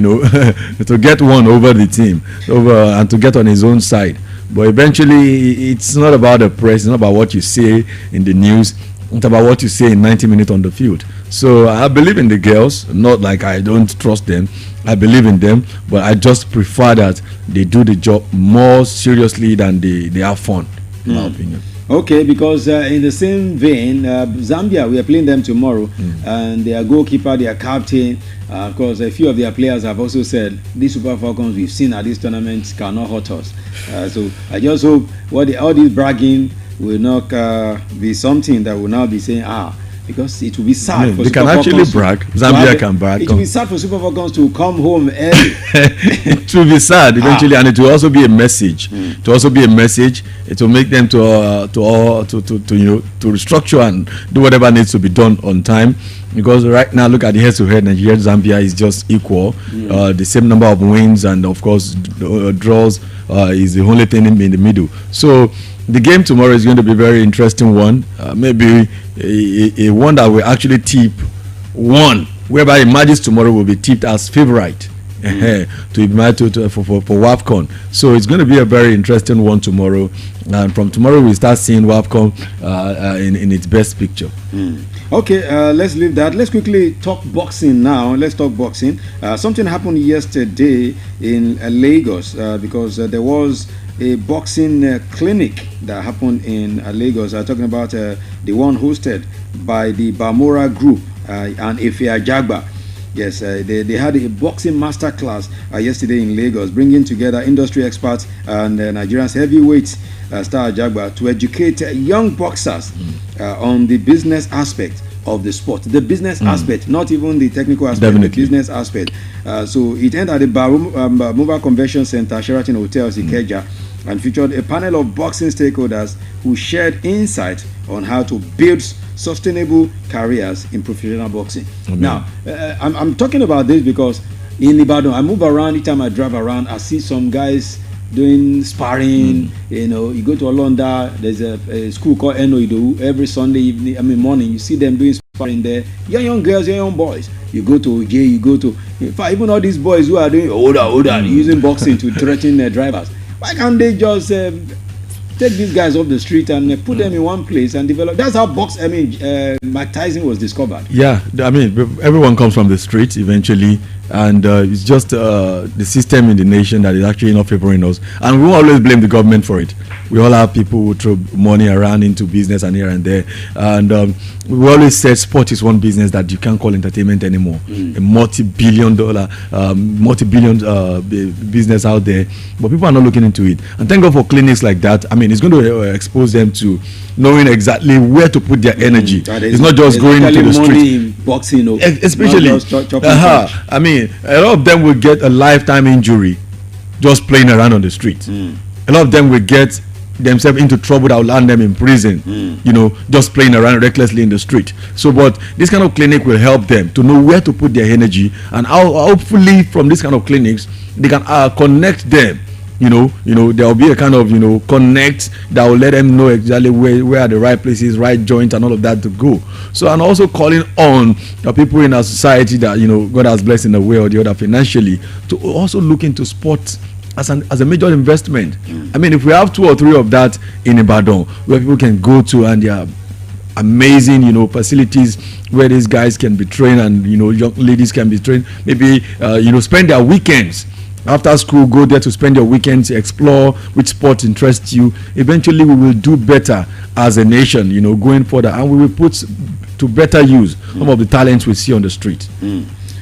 to get one over the team, and to get on his own side. But eventually, it's not about the press. It's not about what you say in the news. It's about what you say in 90 minutes on the field. So I believe in the girls. Not like I don't trust them. I believe in them, but I just prefer that they do the job more seriously than they have fun, in my opinion. Okay, because in the same vein, Zambia, we are playing them tomorrow, and their goalkeeper, their captain, of course, a few of their players have also said, these Super Falcons we've seen at this tournament cannot hurt us. So I just hope all this bragging will not be something that will now be saying, because it will be sad for they Super can Falcons actually brag. Zambia can brag. It will be sad for Super Falcons to come home early. It will be sad eventually, and it will also be a message. It will also be a message. It will make them to restructure and do whatever needs to be done on time. Because right now, look at the head-to-head. Nigeria, Zambia is just equal. The same number of wins, and of course, draws is the only thing in the middle. So the game tomorrow is going to be a very interesting one. Maybe a one that will actually tip one, whereby Imagines tomorrow will be tipped as favorite to invite for WAFCON. So it's going to be a very interesting one tomorrow. And from tomorrow we start seeing WAFCON in its best picture. Okay, let's leave that. Let's quickly talk boxing now. Let's talk boxing. Something happened yesterday in Lagos because there was a boxing clinic that happened in Lagos. I'm talking about the one hosted by the Bamora Group and Ife Ajagba. Yes, they had a boxing master class yesterday in Lagos, bringing together industry experts and Nigeria's heavyweight Star Ajagba to educate young boxers on the business aspect of the sport. The business aspect, not even the technical aspect, Definitely. the business aspect. So it ended at the Mobile Convention Center, Sheraton Hotels, Ikeja, and featured a panel of boxing stakeholders who shared insight on how to build sustainable careers in professional boxing. Now, I'm talking about this because in Ibadan, I move around. Each time I drive around, I see some guys doing sparring. You know, you go to Olonda, there's a school called Enoido. Every Sunday evening, morning, you see them doing sparring there. Young girls, young boys. You go to OJ, you go to, in fact, even all these boys who are doing older, using boxing to threaten their drivers. Why can't they just take these guys off the street and put them in one place and develop? That's how Mike Tyson was discovered. Yeah, I mean, everyone comes from the street eventually, and it's just the system in the nation that is actually not favoring us. And we won't always blame the government for it. We all have people who throw money around into business and here and there. And we always said sport is one business that you can't call entertainment anymore. A multi-billion business out there. But people are not looking into it. And thank God for clinics like that. I mean, it's going to expose them to knowing exactly where to put their energy. It's not just going to the street. Boxing, especially. I mean, a lot of them will get a lifetime injury just playing around on the street. A lot of them will get themselves into trouble that will land them in prison, you know, just playing around recklessly in the street. So, but this kind of clinic will help them to know where to put their energy, and hopefully from this kind of clinics they can connect them. You know, there will be a kind of, connect that will let them know exactly where are the right places, right joints, and all of that to go. So, and also calling on the people in our society that, God has blessed in a way or the other financially to also look into sports as a major investment. I mean, if we have 2 or 3 of that in Ibadan, where people can go to, and there are amazing, facilities where these guys can be trained, and young ladies can be trained. Maybe spend their weekends after school, go there to spend your weekends, explore which sport interests you. Eventually, we will do better as a nation, going further, and we will put to better use some of the talents we see on the street.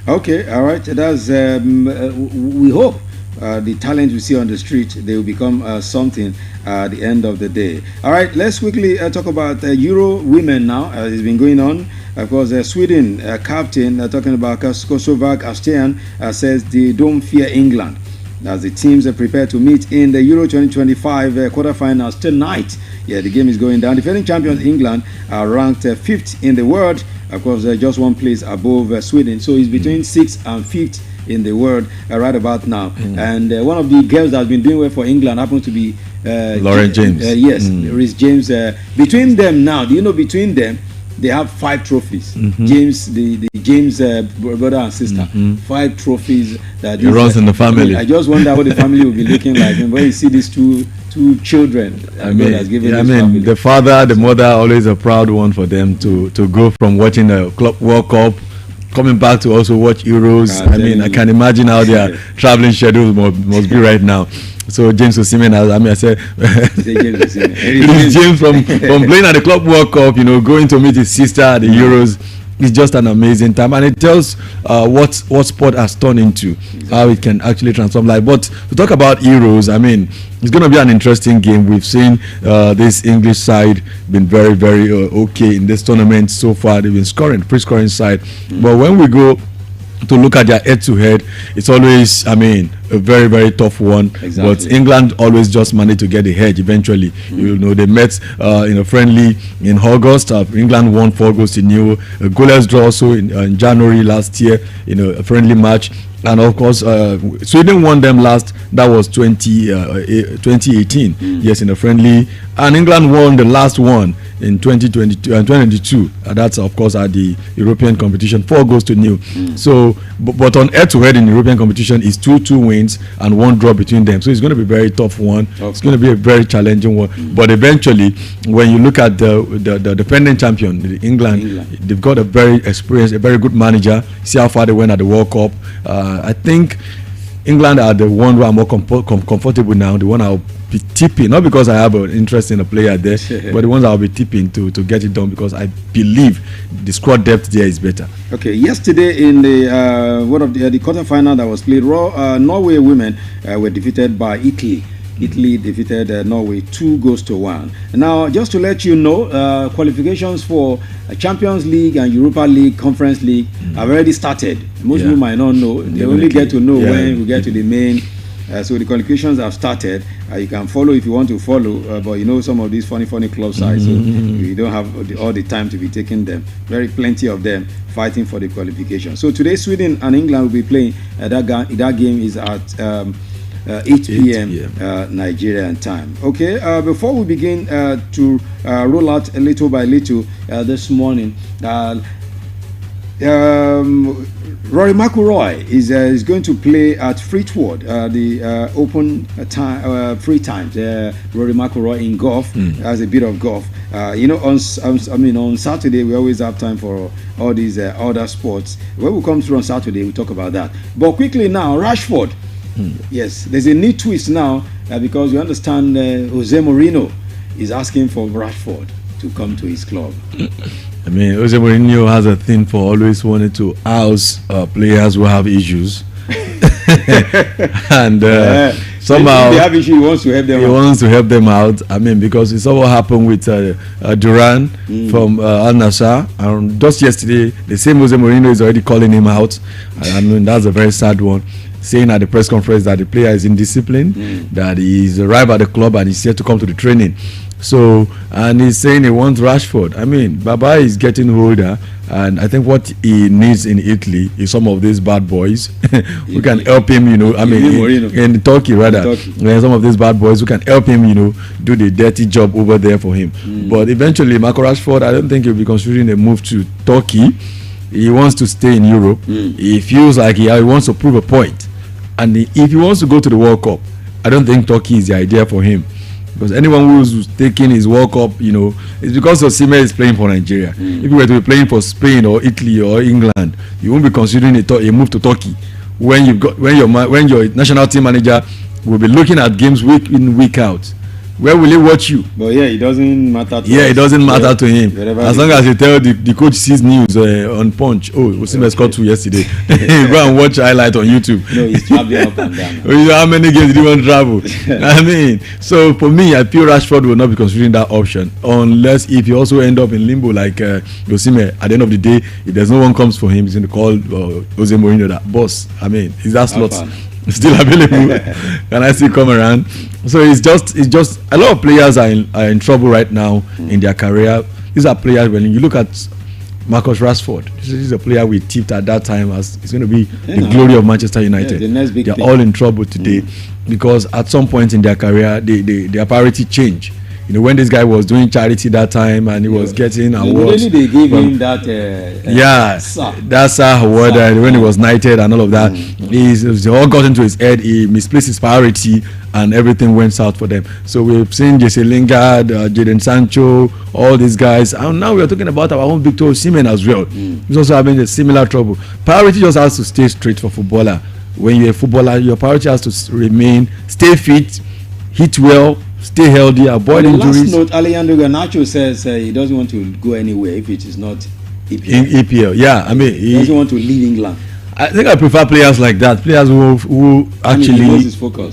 Okay, all right. That's we hope. The talent we see on the street, they will become something at the end of the day. All right, let's quickly talk about Euro women now. It's been going on. Of course, Sweden captain, talking about Kosovac Astian, says they don't fear England as the teams prepare to meet in the Euro 2025 quarterfinals tonight. Yeah, the game is going down. Defending champions England are ranked 5th in the world. Of course, just one place above Sweden. So it's between 6th and 5th in the world right about now. And one of the girls that has been doing well for England happens to be Lauren James. Yes, Reece James. Between them now, between them, they have 5 trophies. James, the James brother and sister, 5 trophies. That it runs in the family. I just wonder what the family will be looking like when you see these two children. God has given family. The father, the mother, always a proud one for them to go from watching the Club World Cup, coming back to also watch Euros. I can imagine how their traveling schedules must be right now. So James Osimhen, I said, James from playing at the Club World Cup, going to meet his sister at the Euros. It's just an amazing time, and it tells what sport has turned into, how it can actually transform life. But to talk about Euros, I mean, it's going to be an interesting game. We've seen this English side been very, very okay in this tournament so far. They've been scoring, free-scoring side. But when we go to look at their head-to-head, it's always, a very, very tough one. Exactly. But England always just managed to get the edge eventually. They met in a friendly in August. England won 4-0. A goalless draw also in January last year, a friendly match. And of course, Sweden won them last. That was 2018. Yes, in a friendly. And England won the last one in 2022 and 2022. That's of course at the European competition, 4-0. So, but on head-to-head in European competition is 2 wins and 1 draw between them. So it's going to be a very tough one. Okay. It's going to be a very challenging one. But eventually, when you look at the defending champion, England, they've got a very experienced, a very good manager. See how far they went at the World Cup. I think England are the one who are more comfortable now. The one I'll be tipping, not because I have an interest in a player there, but the ones I'll be tipping to get it done, because I believe the squad depth there is better. Okay, yesterday in the one of the quarterfinal that was played, Norway women were defeated by Italy. Italy defeated Norway 2-1. Now, just to let you know, qualifications for Champions League and Europa League, Conference League have already started. Most people might not know. They only get to know when we get to the main. So the qualifications have started. You can follow if you want to follow, but you know some of these funny club sides, so you don't have all the time to be taking them. Plenty of them fighting for the qualification. So today, Sweden and England will be playing. That game is at 8 p.m. Nigerian time. Okay, before we begin to roll out a little by little this morning, Rory McIlroy is going to play at Fleetwood, the Open free times. Rory McIlroy in golf has a bit of golf. On Saturday we always have time for all these other sports. When we come through on Saturday, we talk about that. But quickly now, Rashford. Yes, there's a new twist now because you understand Jose Mourinho is asking for Rashford to come to his club. I mean, Jose Mourinho has a thing for always wanting to house players who have issues. And somehow they have issues, he wants to help them out. He wants to help them out. I mean, because it's all what happened with Duran from Al Nassr. And just yesterday, the same Jose Mourinho is already calling him out. I mean, that's a very sad one. Saying at the press conference that the player is indisciplined, that he's arrived at the club and he's yet to come to the training. So, and he's saying he wants Rashford. I mean, Baba is getting older, and I think what he needs in Italy is some of these bad boys who can help him, in Turkey rather. Some of these bad boys who can help him, do the dirty job over there for him. But eventually, Marco Rashford, I don't think he'll be considering a move to Turkey. He wants to stay in Europe. He feels like he wants to prove a point. And if he wants to go to the World Cup, I don't think Turkey is the idea for him. Because anyone who's taking his World Cup, it's because Osimhen is playing for Nigeria. If you were to be playing for Spain or Italy or England, you won't be considering a move to Turkey. When your national team manager will be looking at games week in, week out. Where will he watch you? But it doesn't matter to us. It doesn't matter to him. As long as you tell the coach sees news on Punch. Oh, Osimhen scored 2 yesterday. Go and watch highlight on YouTube. No, he's traveling up and down. How many games did he want to travel? I mean, so for me, I feel Rashford will not be considering that option unless if he also end up in limbo like Osimhen. At the end of the day, if there's no one comes for him, he's going to call Jose Mourinho that boss. I mean, is that slot still available? Can I still come around? So it's just a lot of players are in trouble right now in their career. These are players, when you look at Marcus Rashford, this is a player we tipped at that time as it's going to be the glory of Manchester United. The next big thing. All in trouble today because at some point in their career their priority changed. When this guy was doing charity that time and he was getting awards. They gave him that. That's award when he was knighted and all of that. He all got into his head. He misplaced his priority and everything went south for them. So we've seen Jesse Lingard, Jadon Sancho, all these guys, and now we are talking about our own Victor Osimhen as well. He's also having a similar trouble. Priority just has to stay straight for footballer. When you're a footballer, your priority has to remain stay fit, hit well, stay healthy, avoid injuries. Last note, Alejandro Garnacho says he doesn't want to go anywhere if it is not EPL. In EPL, yeah. I mean, he doesn't want to leave England. I think I prefer players like that. Players who actually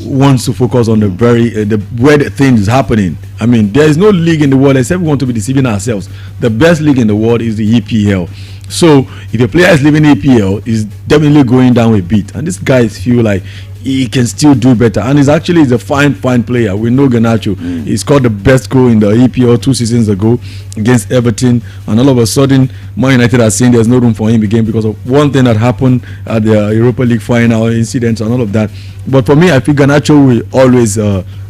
wants to focus on the where the thing is happening. I mean, there is no league in the world, except we want to be deceiving ourselves. The best league in the world is the EPL. So if a player is leaving EPL, he's definitely going down a bit. And this guys feel like he can still do better, and he's a fine player. We know Garnacho. He scored the best goal in the EPL 2 seasons ago against Everton, and all of a sudden Man United are saying there's no room for him again because of one thing that happened at the Europa League final incidents and all of that. But for me, I think Garnacho will always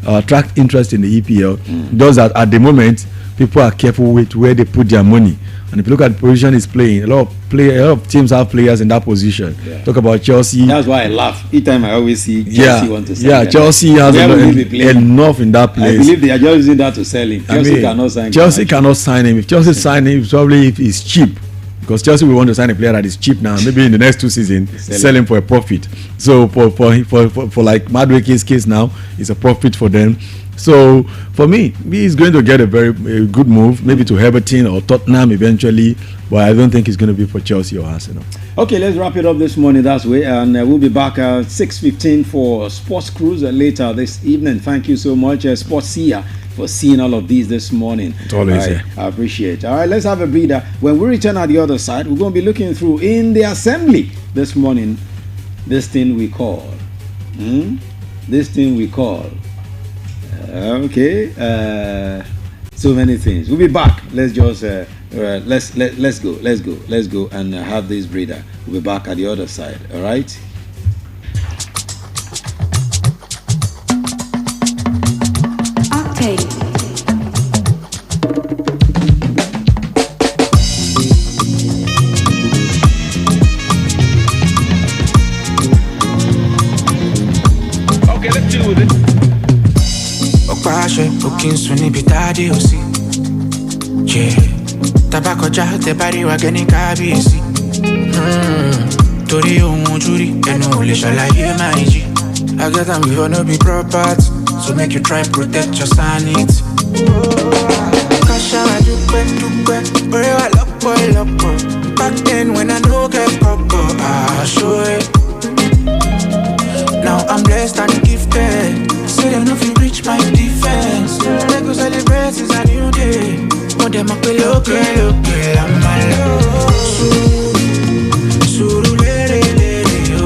attract interest in the EPL. Does that at the moment people are careful with where they put their money. And if you look at the position he's playing, a lot of teams have players in that position. Yeah. Talk about Chelsea. That's why I laugh each time I always see Chelsea want to sell. Yeah, Chelsea has enough in that place. I believe they are just using that to sell him. Chelsea cannot sign him. Chelsea cannot sign him. If Chelsea sign him, probably if he's cheap. Because Chelsea will want to sign a player that is cheap now. Maybe in the next 2 seasons, sell him for a profit. So for like Madueke's case now, it's a profit for them. So for me, he's going to get a very good move, maybe to Everton or Tottenham eventually, but I don't think it's going to be for Chelsea or Arsenal. Okay, let's wrap it up this morning that way, and we'll be back at 6:15 for Sports Cruise later this evening. Thank you so much, Sports Seer, for seeing all of these this morning. It's always I appreciate it. All right, let's have a breather. When we return at the other side, we're going to be looking through in the assembly this morning, this thing we call. So many things. We'll be back. Let's just let's go and have this breather. We'll be back at the other side. All right. Octane. Okay, let's deal with it. Looking soon be daddy or see. Yeah, tobacco jahat the body wa getting kabisi. Tori o mujuri eno le shala ye maiji. I got them before no be property, so make you try protect your sanity. Kasha dupe, ore wa lopo. Back then when I no get proper, I show it. Now I'm blessed and gifted. Say they know if you reach my defense. They go celebrate, it's a new day. More them up look, I'm my love. Suru lere yo.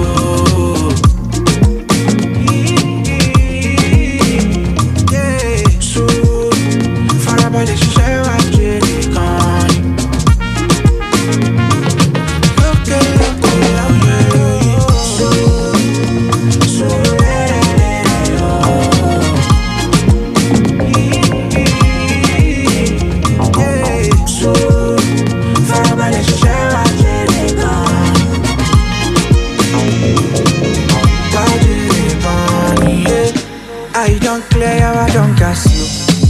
Yeah, so farabale shisha wa jeli kani. Look, I don't clear, I don't gas you.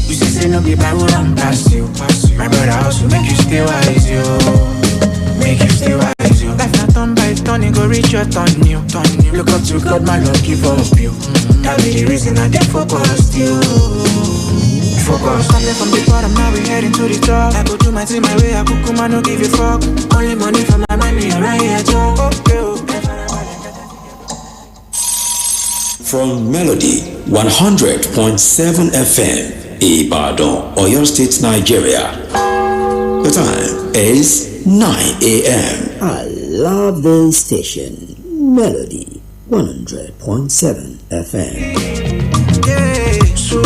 You say no be bad, I'm pass you. My brother also make you stay wise, yo. Make you stay wise, yo. Life not turn by turn, it go reach your turn, you. Look up to God, my Lord, give up you. That be the reason I did focus, you. Focus, started from the bottom, now we heading to the top. I go do my thing my way, I cook, I no give a fuck. Only money for my money, right here, Joe. From Melody 100.7 FM, Ibadan, Oyo State, Nigeria. The time is 9 a.m. I love this station, Melody 100.7 FM. Yeah, so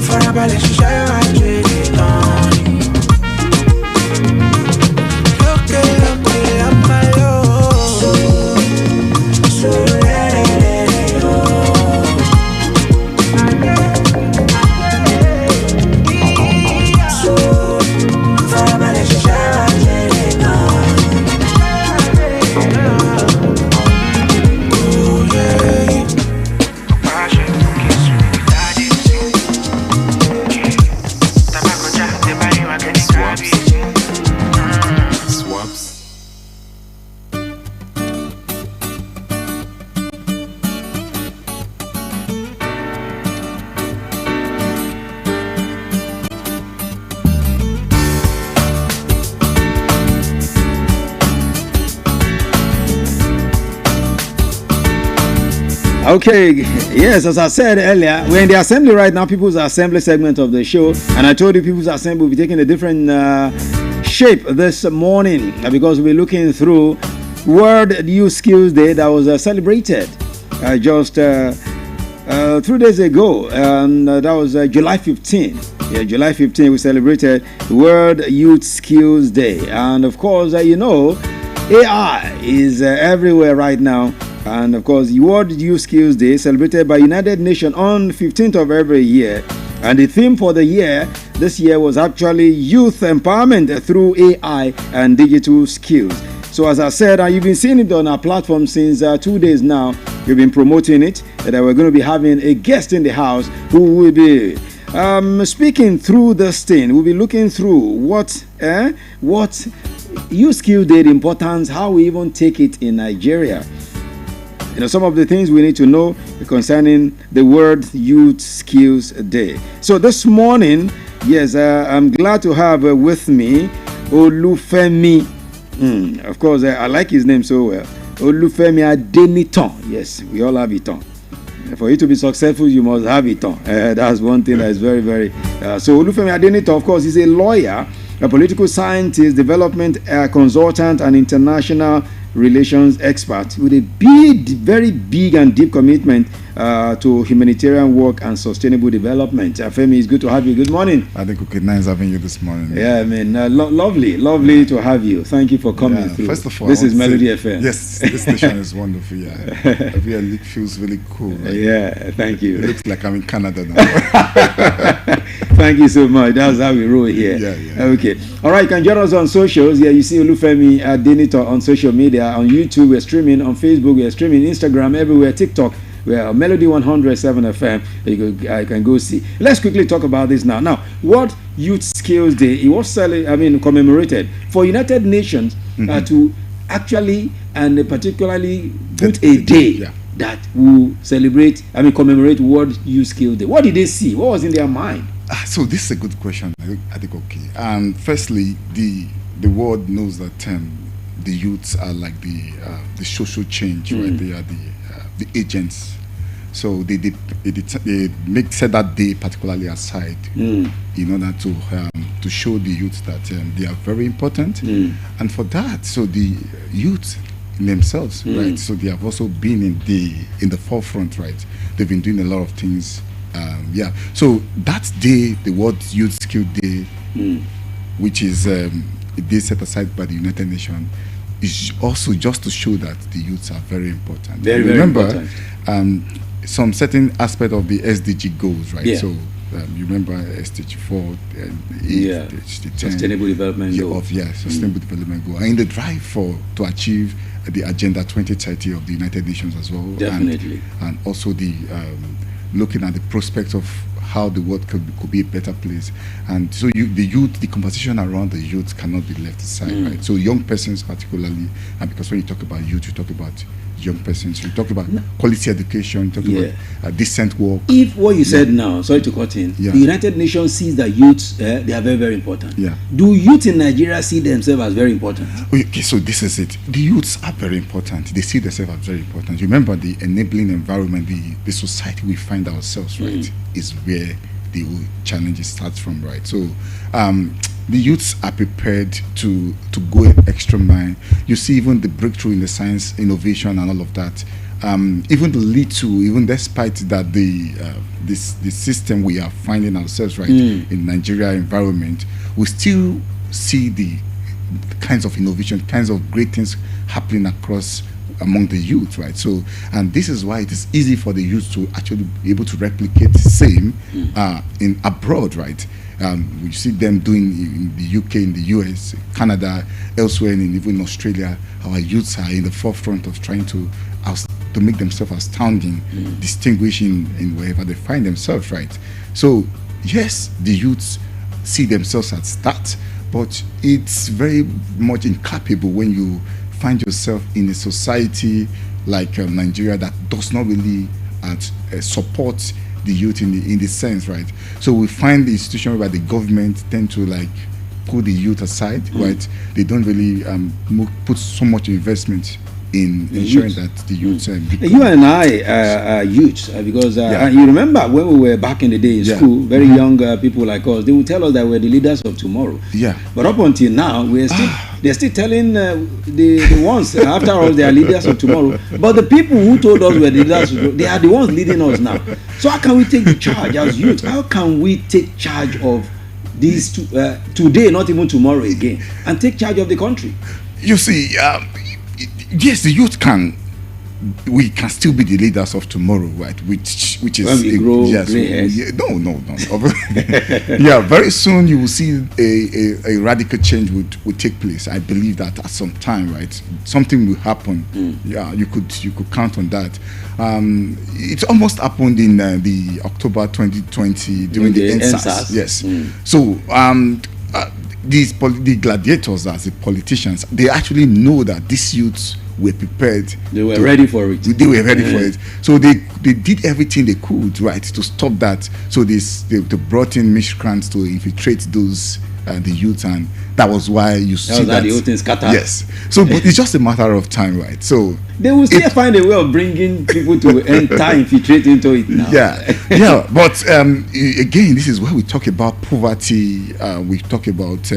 farabale shisha wa jeli kani. Look, I'm my love. So Okay, yes, as I said earlier, we're in the assembly right now, People's Assembly segment of the show, and I told you People's Assembly will be taking a different shape this morning because we're looking through World Youth Skills Day that was celebrated just 3 days ago, and that was July 15. Yeah, July 15, we celebrated World Youth Skills Day, and of course, AI is everywhere right now. And of course, the World Youth Skills Day, celebrated by United Nations on 15th of every year, And the theme for the year this year was actually youth empowerment through AI and digital skills. So as I said, you've been seeing it on our platform since 2 days now. We've been promoting it, that we're going to be having a guest in the house who will be speaking through this thing. We'll be looking through what youth skill day, the importance, how we even take it in Nigeria. Some of the things we need to know concerning the World Youth Skills Day. So this morning, yes, I'm glad to have with me Olufemi. Of course, I like his name so well. Olufemi Adeniton. Yes, we all have it on. For you to be successful, you must have it on. That's one thing that is very, very... so Olufemi Adeniton, of course, is a lawyer, a political scientist, development consultant, and international relations expert with a very big and deep commitment to humanitarian work and sustainable development. Femi, it's good to have you. Good morning. I think okay, nice having you this morning. Yeah, man, lovely to have you. Thank you for coming through. First of all, this is Melody FM. Yes, this station is wonderful. Yeah, every week feels really cool. Right? Yeah, thank you. It looks like I'm in Canada now. Thank you so much. That's how we roll here. Yeah. Okay. All right. You can join us on socials. Yeah, you see Olufemi Adeniton on social media. On YouTube, we're streaming. On Facebook, we're streaming. Instagram, everywhere. TikTok, we're Melody 107 FM. I can go see. Let's quickly talk about this now. Now, what Youth Skills Day? It was commemorated for United Nations to actually and particularly put a day that will commemorate World Youth Skills Day. What did they see? What was in their mind? So this is a good question. I think okay. Firstly, the world knows that the youths are like the social change, right? They are the agents. So they set that day particularly aside in order to show the youth that they are very important, and for that, so the youth themselves, right? So they have also been in the forefront, right? They've been doing a lot of things. So that day, the World Youth Skill Day, which is a day set aside by the United Nations, is also just to show that the youths are very important. Very important. Some certain aspect of the SDG goals, right? Yeah. So you remember SDG 4, SDG 10, Sustainable Development Goal. Sustainable Development Goal. And in the drive to achieve the Agenda 2030 of the United Nations as well. Definitely. And also the looking at the prospects of how the world could be a better place. And so the conversation around the youth cannot be left aside, right? So young persons particularly, and because when you talk about youth, you talk about young persons, you talk about quality education, you talk about decent work. If what you said now, sorry to cut in, the United Nations sees that youths, they are very, very important. Yeah. Do youth in Nigeria see themselves as very important? Okay, so this is it. The youths are very important. They see themselves as very important. Remember, the enabling environment, the society we find ourselves, right, is where the whole challenge starts from, right? So the youths are prepared to go an extra mile. You see even the breakthrough in the science, innovation and all of that. Even the little, even despite that the system we are finding ourselves, right, in Nigeria environment, we still see the kinds of innovation, kinds of great things happening across among the youth, right? So, and this is why it is easy for the youth to actually be able to replicate the same in abroad, right? We see them doing in the UK, in the US, Canada, elsewhere, and even in Australia. Our youths are in the forefront of trying to make themselves astounding, distinguishing in wherever they find themselves, right? So, yes, the youths see themselves as that, but it's very much incapable when you find yourself in a society like Nigeria that does not really support the youth in the sense, right? So we find the institution where the government tend to like put the youth aside, right? They don't really put so much investment in ensuring that the youth. You and I are youths because you remember when we were back in the day in school, very young people like us, they would tell us that we're the leaders of tomorrow. Yeah. But up until now, we're still they're still telling the ones after all they are leaders of tomorrow. But the people who told us we're the leaders, they are the ones leading us now. So how can we take the charge as youth? How can we take charge of these today, not even tomorrow again, and take charge of the country? You see, yes, the youth can we can still be the leaders of tomorrow, right? Which is when we grow gray hairs. No. Yeah, very soon you will see a radical change would take place. I believe that at some time, right, something will happen. Yeah, you could count on that. It almost happened in the October 2020 during the NSAS. Yes. So the gladiators, as the politicians, they actually know that these youths were prepared. They were ready for it. They were ready for it. So they did everything they could, right, to stop that. So they brought in miscreants to infiltrate those the youth, and that was why you see that the whole thing scattered. Yes. So, but it's just a matter of time, right? So they will still find a way of bringing people to enter, infiltrate into it now. Yeah. But again, this is where we talk about poverty. We talk about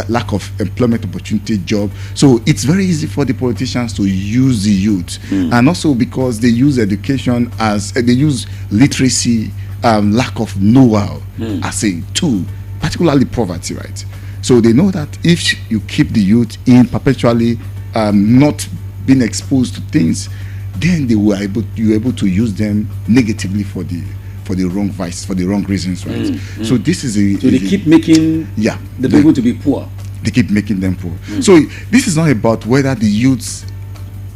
lack of employment opportunity, job. So it's very easy for the politicians to use the youth, and also because they use education as they use literacy, lack of know-how as a tool, particularly poverty, right? So they know that if you keep the youth in perpetually not being exposed to things, then you're able to use them negatively for the wrong vice, for the wrong reasons, right? So this is they keep making the people to be poor. They keep making them poor. So this is not about whether the youths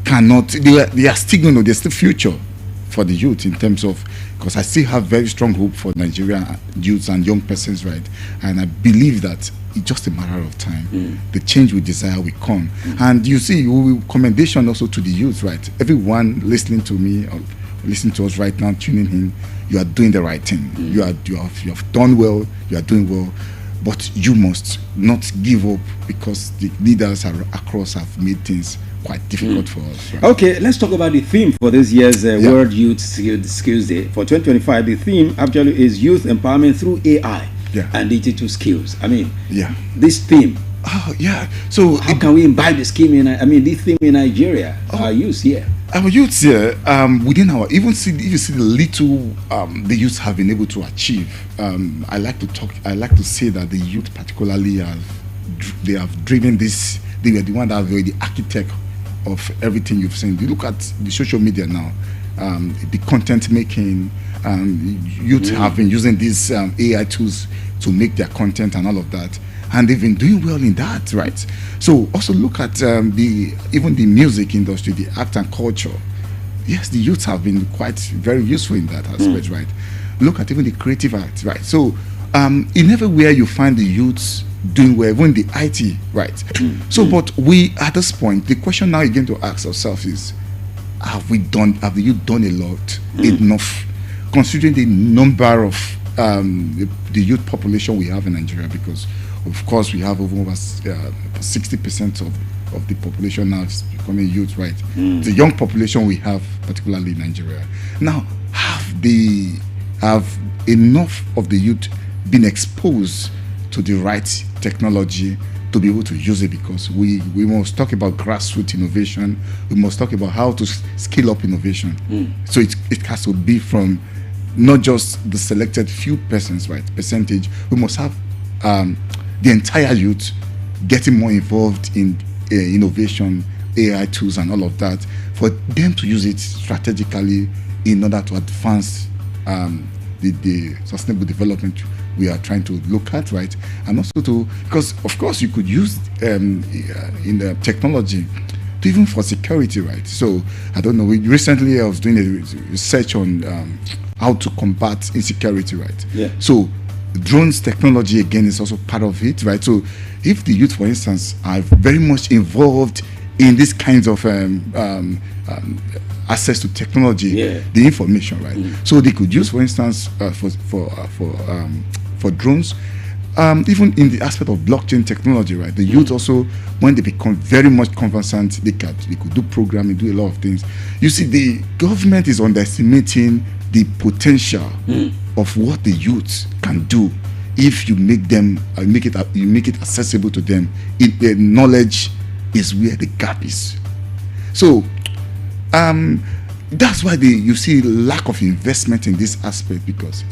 cannot. They are still going to. There's still future for the youth in terms of, because I still have very strong hope for Nigerian youths and young persons, right? And I believe that it's just a matter of time. The change we desire will come. And you see, commendation also to the youth, right? Everyone listening to me or listening to us right now, tuning in, you are doing the right thing. You have done well. You are doing well, but you must not give up, because the leaders across have made things quite difficult for us. Right? Okay, let's talk about the theme for this year's World Youth Skills Day. For 2025, the theme actually is youth empowerment through AI and digital skills. I mean, this theme. So how can we imbibe this theme this theme in Nigeria? Our youth here. Our youths here, within our, if you see the little the youths have been able to achieve, I like to say that the youth particularly have driven this. They were the one that were the architect of everything you've seen. You look at the social media now, the content making, youth have been using these AI tools to make their content and all of that. And they've been doing well in that, right? So also look at even the music industry, the art and culture. Yes, the youths have been very useful in that aspect, right? Look at even the creative arts, right? So in everywhere you find the youths doing well, even the IT, right? So, but we at this point, the question now again to ask ourselves is, have the youth done a lot, enough, considering the number of the youth population we have in Nigeria? Because of course, we have over 60% of the population now is becoming youth, right? The young population we have, particularly in Nigeria. Now, have enough of the youth been exposed to the right technology to be able to use it? Because we must talk about grassroots innovation. We must talk about how to scale up innovation. So it has to be from not just the selected few persons, right? Percentage. We must have the entire youth getting more involved in innovation, AI tools and all of that, for them to use it strategically in order to advance the sustainable development we are trying to look at, right? And also because of course you could use in the technology to even for security, right? So I don't know, recently I was doing a research on how to combat insecurity, right? So drones technology again is also part of it, right? So if the youth, for instance, are very much involved in these kinds of access to technology, the information, right? So they could use, for instance, for drones, even in the aspect of blockchain technology, right? The youth also, when they become very much conversant, they could do programming, do a lot of things. You see, the government is underestimating the potential of what the youth can do if you make it accessible to them. The knowledge is where the gap is. So that's why you see lack of investment in this aspect, because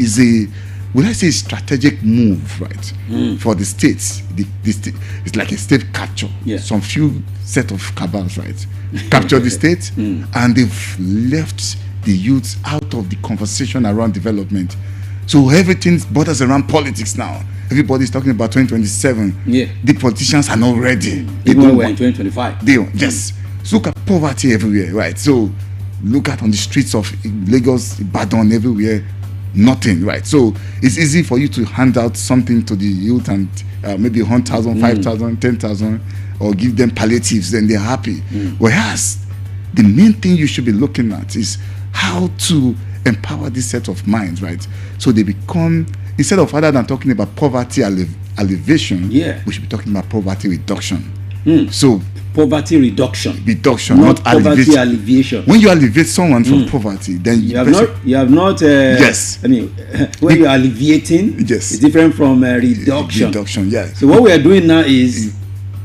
would I say strategic move, right? For the states, it's like a state capture. Yeah. Some few set of cabals, right? Capture the state, and they've left the youths out of the conversation around development. So everything borders around politics now. Everybody's talking about 2027. Yeah. The politicians are not ready. They Even don't when we're in want- 2025. They don't. Yes. So look at poverty everywhere, right? So look at on the streets of Lagos, Ibadan, everywhere, nothing, right? So it's easy for you to hand out something to the youth and maybe 1,000, 5,000, 10,000, or give them palliatives, and they're happy. Whereas the main thing you should be looking at is how to empower this set of minds, right? So they become, instead of other than talking about poverty alleviation, Yeah. we should be talking about poverty reduction. So Poverty reduction, not poverty alleviation. alleviation. When you alleviate someone from poverty, then You have not. Yes. I mean, when you are alleviating, Yes. it's different from reduction. reduction, yeah. So what we are doing now is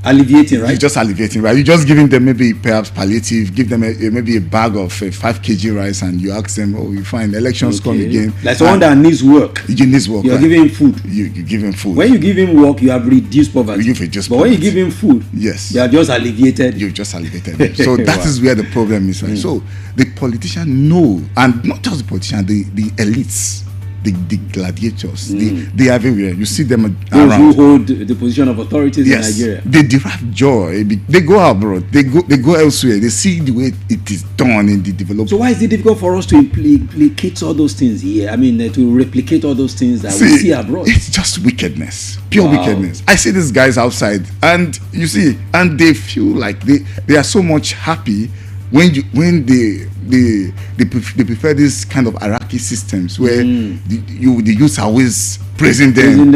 alleviating, right? You're just alleviating, right? You're just giving them maybe perhaps palliative, give them maybe a bag of 5 kg rice, and you ask them, oh, you find elections come again. Like someone that needs work, you need work. you're right? giving him food. You give him food. When you give him work, you have reduced poverty. You've reduced but when you poverty. give him food, Yes. you are just alleviated. You've just alleviated them. So that is where the problem is, right? So the politician know, and not just the politician, the elites, the gladiators, they are everywhere. You see them Those around. who hold the position of authorities in Yes, Nigeria. they derive joy. They go abroad. They go elsewhere. They see the way it is done in the development. So why is it difficult for us to implicate all those things here? I mean, to replicate all those things that we see abroad. It's just wickedness, pure Wow. wickedness. I see these guys outside, and you see, and they feel like they are so much happy when they prefer this kind of hierarchy systems where the youths are always praising them.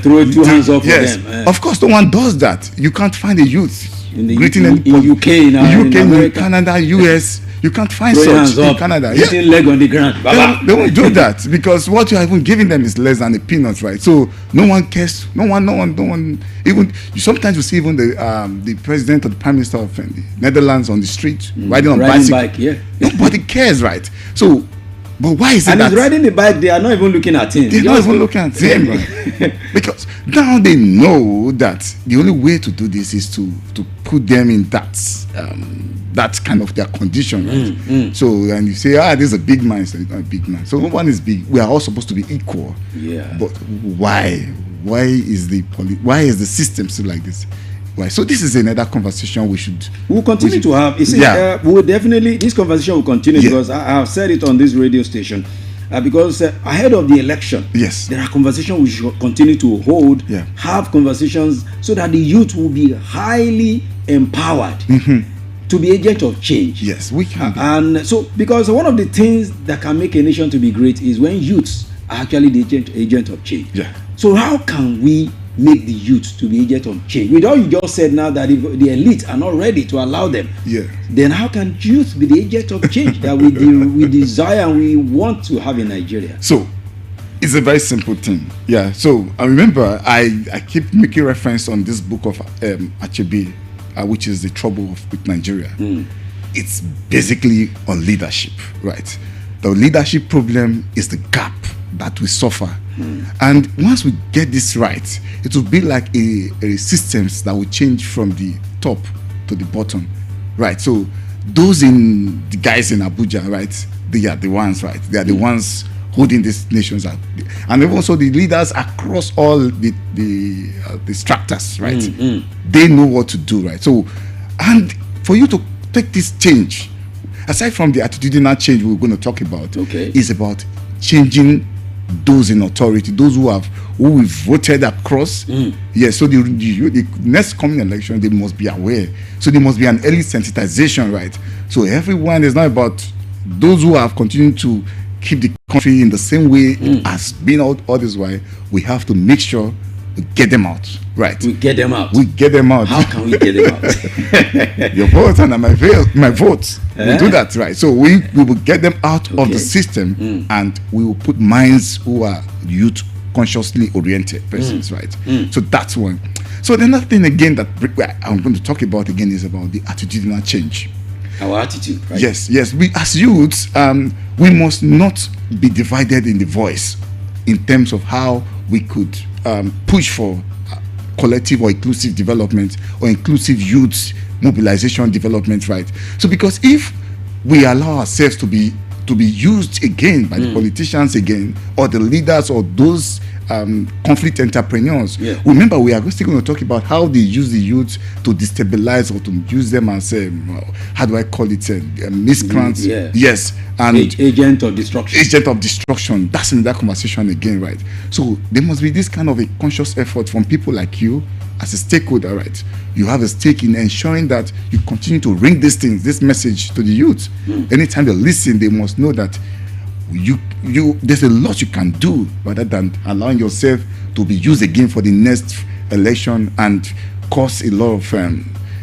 Throw two hands up Yes, for them. of course, no one does that. You can't find a youth In the greeting in anybody. UK now, in in America. Canada, US. You can't find Throwing hands such in up, Canada. Yeah. hitting leg on the ground. Baba. They won't do that because what you are even giving them is less than a peanut, right? So no one cares. No one. Even sometimes you see even the president or the prime minister of the Netherlands on the street riding on bicycle. bike, yeah. Nobody cares, right? So, but why is it And that he's riding the bike, they are not even looking at him. they're not Just- even looking at him, right? Because now they know that the only way to do this is to put them in that kind of their condition, right? So, and you say, this is a big man. So it's not a big man. So no one is big. We are all supposed to be equal. Yeah. But why? Why is the system still like this? Why? So this is another conversation we should. We'll continue to have. You see, Yeah. we will definitely, this conversation will continue Yeah. because I have said it on this radio station. Because ahead of the election, Yes. there are conversations we should continue to hold, Yeah. have conversations so that the youth will be highly empowered to be agent of change. Yes, we can. be. And so, because one of the things that can make a nation to be great is when youths are actually the agent of change. Yeah. So how can we make the youth to be agent of change? With all you just said now that if the elite are not ready to allow them, Yeah. then how can youth be the agent of change that we desire and we want to have in Nigeria? So it's a very simple thing. Yeah. So I remember I keep making reference on this book of Achebe, which is The Trouble with Nigeria. It's basically on leadership, right? The leadership problem is the gap that we suffer. And once we get this right, it will be like a systems that will change from the top to the bottom, right? So those the guys in Abuja, right? They are the ones, right? They are the ones holding these nations up, and also the leaders across all the structures, right? They know what to do, right? So, and for you to take this change, aside from the attitudinal change we're going to talk about, Okay. is about changing those in authority, those who we voted across. Yes, so the next coming election, they must be aware. So there must be an early sensitization, right? So everyone is not about those who have continued to keep the country in the same way it has been all this while. We have to make sure we get them out, right? We get them out. We get them out. How can we get them out? Your vote and my vote. We do that, right? So we will get them out of Okay. the system, and we will put minds who are youth consciously oriented persons, right? So that's one. So the another thing again that I'm going to talk about again is about the attitudinal change. Our attitude, right? Yes. We as youths, we must not be divided in the voice. in terms of how we could push for collective or inclusive development or inclusive youth mobilization development, right? So because if we allow ourselves to be used again by the politicians again, or the leaders, or those conflict entrepreneurs. Remember, we are still going to talk about how they use the youth to destabilize or to use them as how do I call it, miscreants? Yes, and agent of destruction. Agent of destruction. That's in that conversation again, right? So there must be this kind of a conscious effort from people like you as a stakeholder, right? You have a stake in ensuring that you continue to ring these things, this message to the youth. Anytime they listen, they must know that there's a lot you can do rather than allowing yourself to be used again for the next election and cause a lot of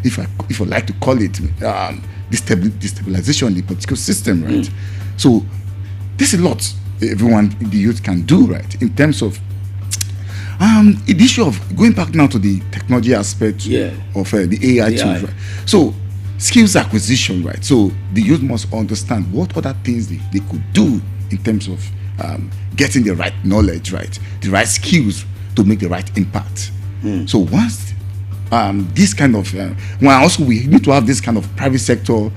if I like to call it destabilization in the political system, right? So there's a lot everyone in the youth can do, right, in terms of the issue of going back now to the technology aspect of the AI tools, right? So skills acquisition, right? So the youth must understand what other things they could do in terms of getting the right knowledge, right? The right skills to make the right impact. So once this kind of, also we need to have this kind of private sector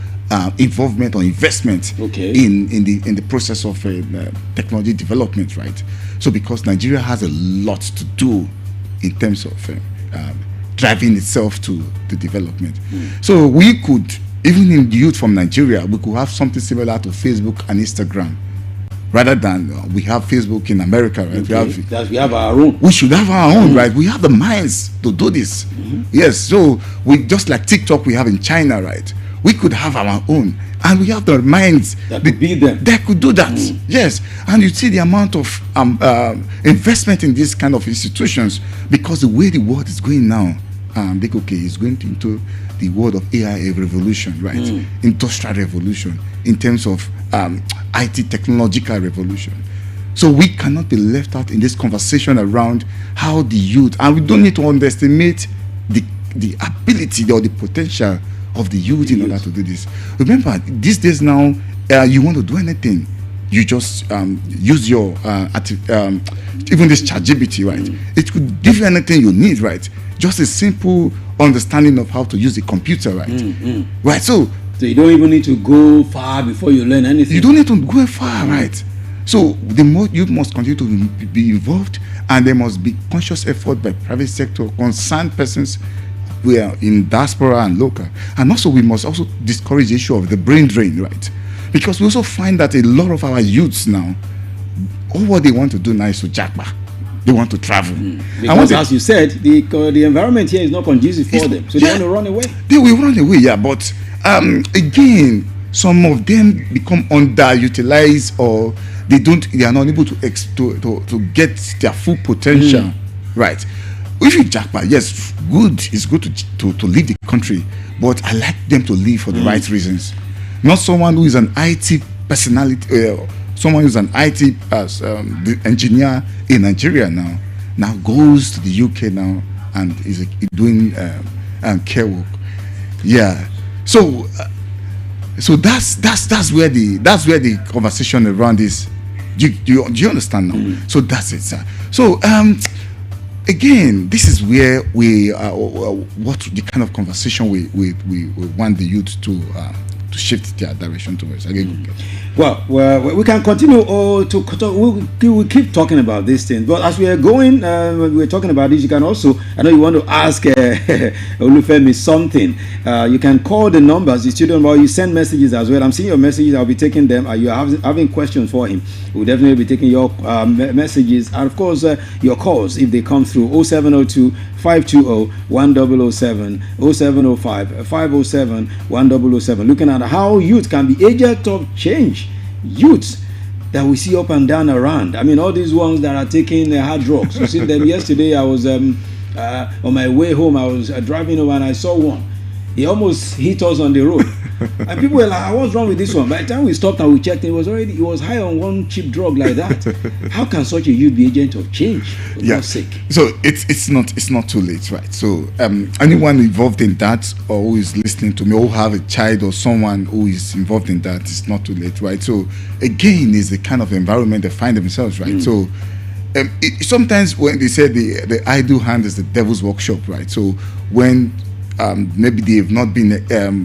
involvement or investment in the process of technology development, right? So because Nigeria has a lot to do in terms of driving itself to the development. So we could, even in the youth from Nigeria, we could have something similar to Facebook and Instagram, rather than we have Facebook in America, right? We have our own. We should have our own, right? We have the minds to do this. Yes, so we just like TikTok we have in China, right? We could have our own, and we have the minds that could be them. That could do that. Yes, and you see the amount of investment in these kind of institutions, because the way the world is going now, is going into the world of AI revolution, right? Industrial revolution, in terms of IT technological revolution. So we cannot be left out in this conversation around how the youth, and we don't need to underestimate the ability or the potential of the youth in order to do this. Remember, these days now, you want to do anything, you just use your even this ChatGPT, right? It could give you anything you need, right? Just a simple understanding of how to use a computer, right? Right. So you don't even need to go far before you learn anything. You don't need to go far, right? So you must continue to be involved, and there must be conscious effort by private sector, concerned persons who are in diaspora and local. And also we must also discourage the issue of the brain drain, right? Because we also find that a lot of our youths now, all what they want to do now is to jackpot. They want to travel. Because as you said, the environment here is not conducive for them. So they want to run away. They will run away, but again, some of them become underutilized, or they are not able to get their full potential, right? If you jackpot, yes, it's good to leave the country, but I like them to leave for the right reasons. Not someone who is an IT personality, someone who is an IT engineer in Nigeria now goes to the UK now and is doing care work. Yeah, so that's where the conversation around is. Do you understand now? So that's it, sir. So again, this is where we what the kind of conversation we want the youth to shift their direction towards. Again, well, we can continue to talk. We keep talking about these things, but as we are going, we're talking about this. You can also, I know you want to ask Olufemi something. You can call the numbers, the studio number. You send messages as well. I'm seeing your messages. I'll be taking them. You are having questions for him. We'll definitely be taking your messages, and of course your calls if they come through. 0702 520 1007, 0705 507 1007. Looking at how youth can be agents of change. Youths that we see up and down around. I mean, all these ones that are taking hard drugs. You see them yesterday. I was on my way home. I was driving over and I saw one. He almost hit us on the road. And people were like, what's wrong with this one? By the time we stopped and we checked, he was high on one cheap drug like that. How can such a youth be agent of change? For God's sake? So it's not too late, right? So anyone involved in that, or who is listening to me, or have a child or someone who is involved in that, it's not too late, right? So again, it's the kind of environment they find themselves, right? So sometimes when they say the idle hand is the devil's workshop, right? So when maybe they have not been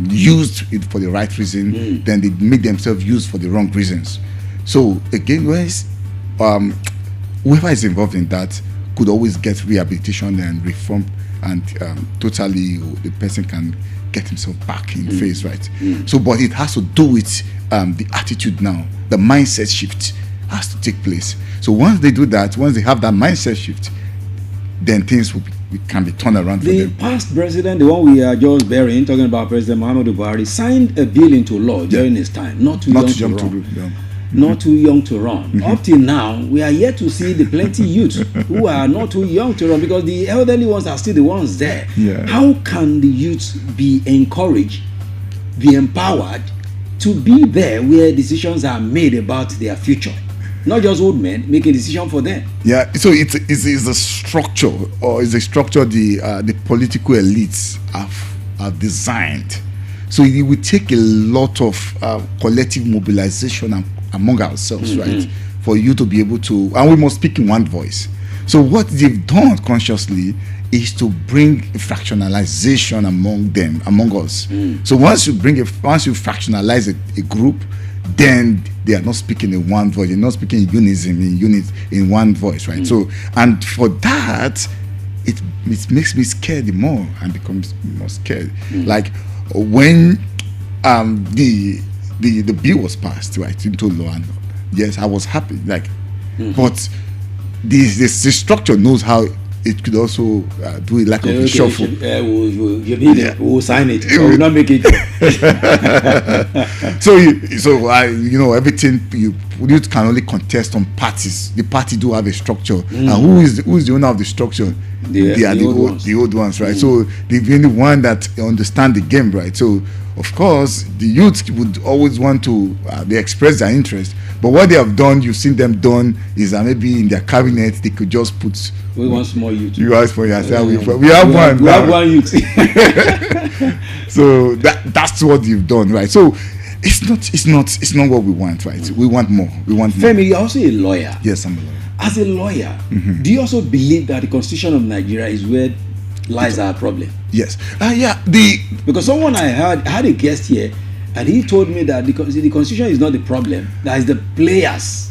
used for the right reason, then they make themselves used for the wrong reasons. So again, whoever is involved in that could always get rehabilitation and reform, and totally the person can get himself back in phase, right? So, but it has to do with the attitude now, the mindset shift has to take place. So once they do that, once they have that mindset shift, then things can be turned around for them. The past president, the one we are just bearing, talking about President Muhammadu Buhari, signed a bill into law during his time, not too young to run. Not too young to run. Up till now, we are yet to see the plenty youths who are not too young to run, because the elderly ones are still the ones there. How can the youths be encouraged, be empowered to be there where decisions are made about their future? Not just old men making decisions for them. Yeah, so it's a structure, or it's a structure the political elites have designed. So it will take a lot of collective mobilization among ourselves, right, for you to be able to, and we must speak in one voice. So what they've done consciously is to bring fractionalization among us. So once you fractionalize a group, then they are not speaking in one voice. They're not speaking in unison, in one voice, right? So, and for that, it makes me scared more and becomes more scared. Like when the bill was passed, right, into law, and yes, I was happy. Like, but the structure knows how it could also do it like a shuffle. We'll sign it. We'll not make it. So everything you can only contest on parties. The party do have a structure, and who is the owner of the structure? They are the old ones, right? So they're the only one that understand the game, right? So of course the youth would always want to they express their interest, but what they have done, you've seen them done, is that maybe in their cabinet they could just put. We want small youth. You ask for yourself. We have one. We have one youth. So that's what you've done, right? So it's not what we want, right? We want more. We want more. Femi, you're also a lawyer. Yes, I'm a lawyer. As a lawyer, do you also believe that the Constitution of Nigeria is where lies our problem? Yes. Because someone I had a guest here, and he told me that the Constitution is not the problem. That is the players.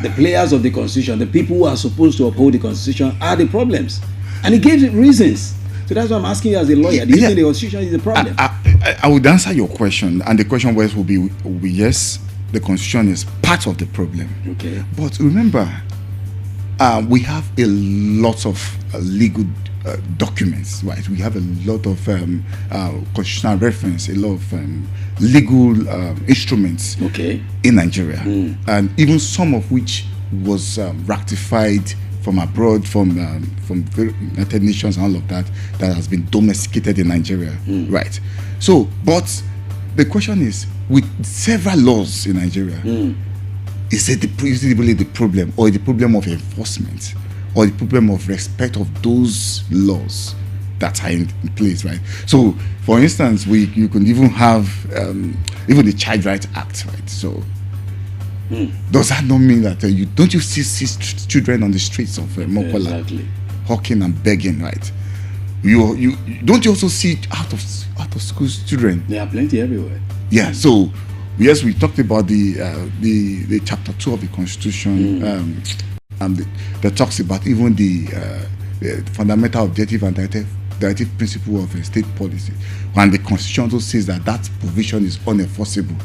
The players of the Constitution, the people who are supposed to uphold the Constitution, are the problems. And he gave reasons. So that's why I'm asking you as a lawyer. Do you think the Constitution is the problem? I would answer your question, and the question will be yes, the Constitution is part of the problem. Okay. But remember, we have a lot of legal documents, right? We have a lot of constitutional reference, a lot of legal instruments in Nigeria, and even some of which was ratified from abroad, from United Nations and all of that has been domesticated in Nigeria, right? So, but the question is, with several laws in Nigeria, is it really the problem, or the problem of enforcement, or the problem of respect of those laws that are in place, right? So, for instance, you can even have even the Child Rights Act, right? So, does that not mean that don't you see children on the streets of Mokola hawking and begging, right? You don't you also see out of school children? There are plenty everywhere. Yeah. So yes, we talked about the chapter 2 of the Constitution that talks about even the fundamental objective and directive principle of a state policy, and the Constitution also says that provision is unenforceable.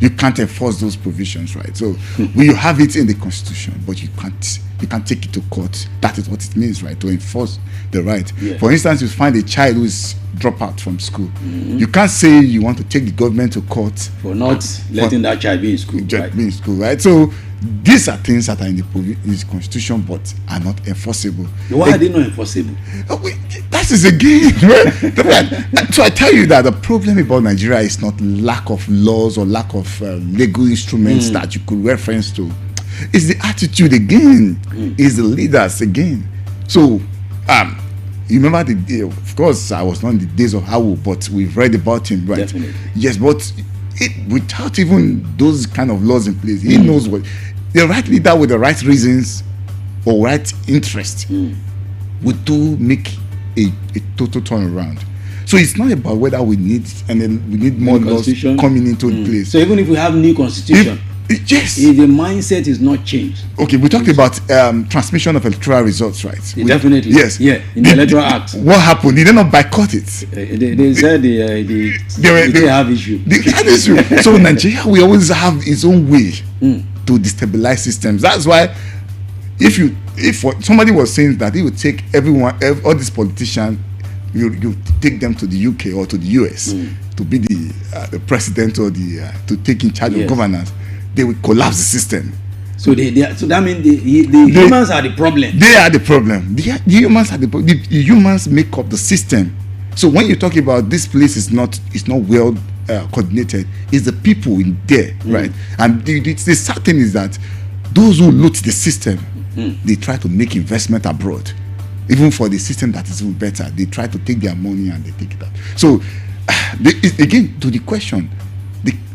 You can't enforce those provisions, right? So you have it in the Constitution, but you can't take it to court. That is what it means, right? To enforce the right. Yeah. For instance, you find a child who is dropped out from school. You can't say you want to take the government to court for not letting that child be in school. Be in school, right? So these are things that are in the Constitution but are not enforceable. Why are they not enforceable? That is a game. So I tell you that the problem about Nigeria is not lack of laws or lack of legal instruments that you could reference to. It's the attitude again. It's the leaders again. So you remember the day, of course I was not in the days of Howell, but we've read about him, right? Definitely. Yes, but without even those kind of laws in place, he knows what the right leader with the right reasons or right interest would do make a total turnaround. So it's not about whether we need more laws coming into place. So even if we have new constitution, yes, if the mindset is not changed. Okay, we talked about transmission of electoral results, right? Definitely. Yes. Yeah. In the Electoral Act. What happened? Did they not boycott it? They said they have issue. They had issue. So Nigeria will always have its own way to destabilize systems. That's why if somebody was saying that he would take all these politicians, you take them to the UK or to the US to be the president or to take in charge of governance, they will collapse the system. So so that means the humans are the problem. They are the problem. The humans are the humans make up the system. So when you talk about this place is not well coordinated, it's the people in there, right? And the sad thing is that those who loot the system, they try to make investment abroad. Even for the system that is even better, they try to take their money and they take it out. So again, to the question,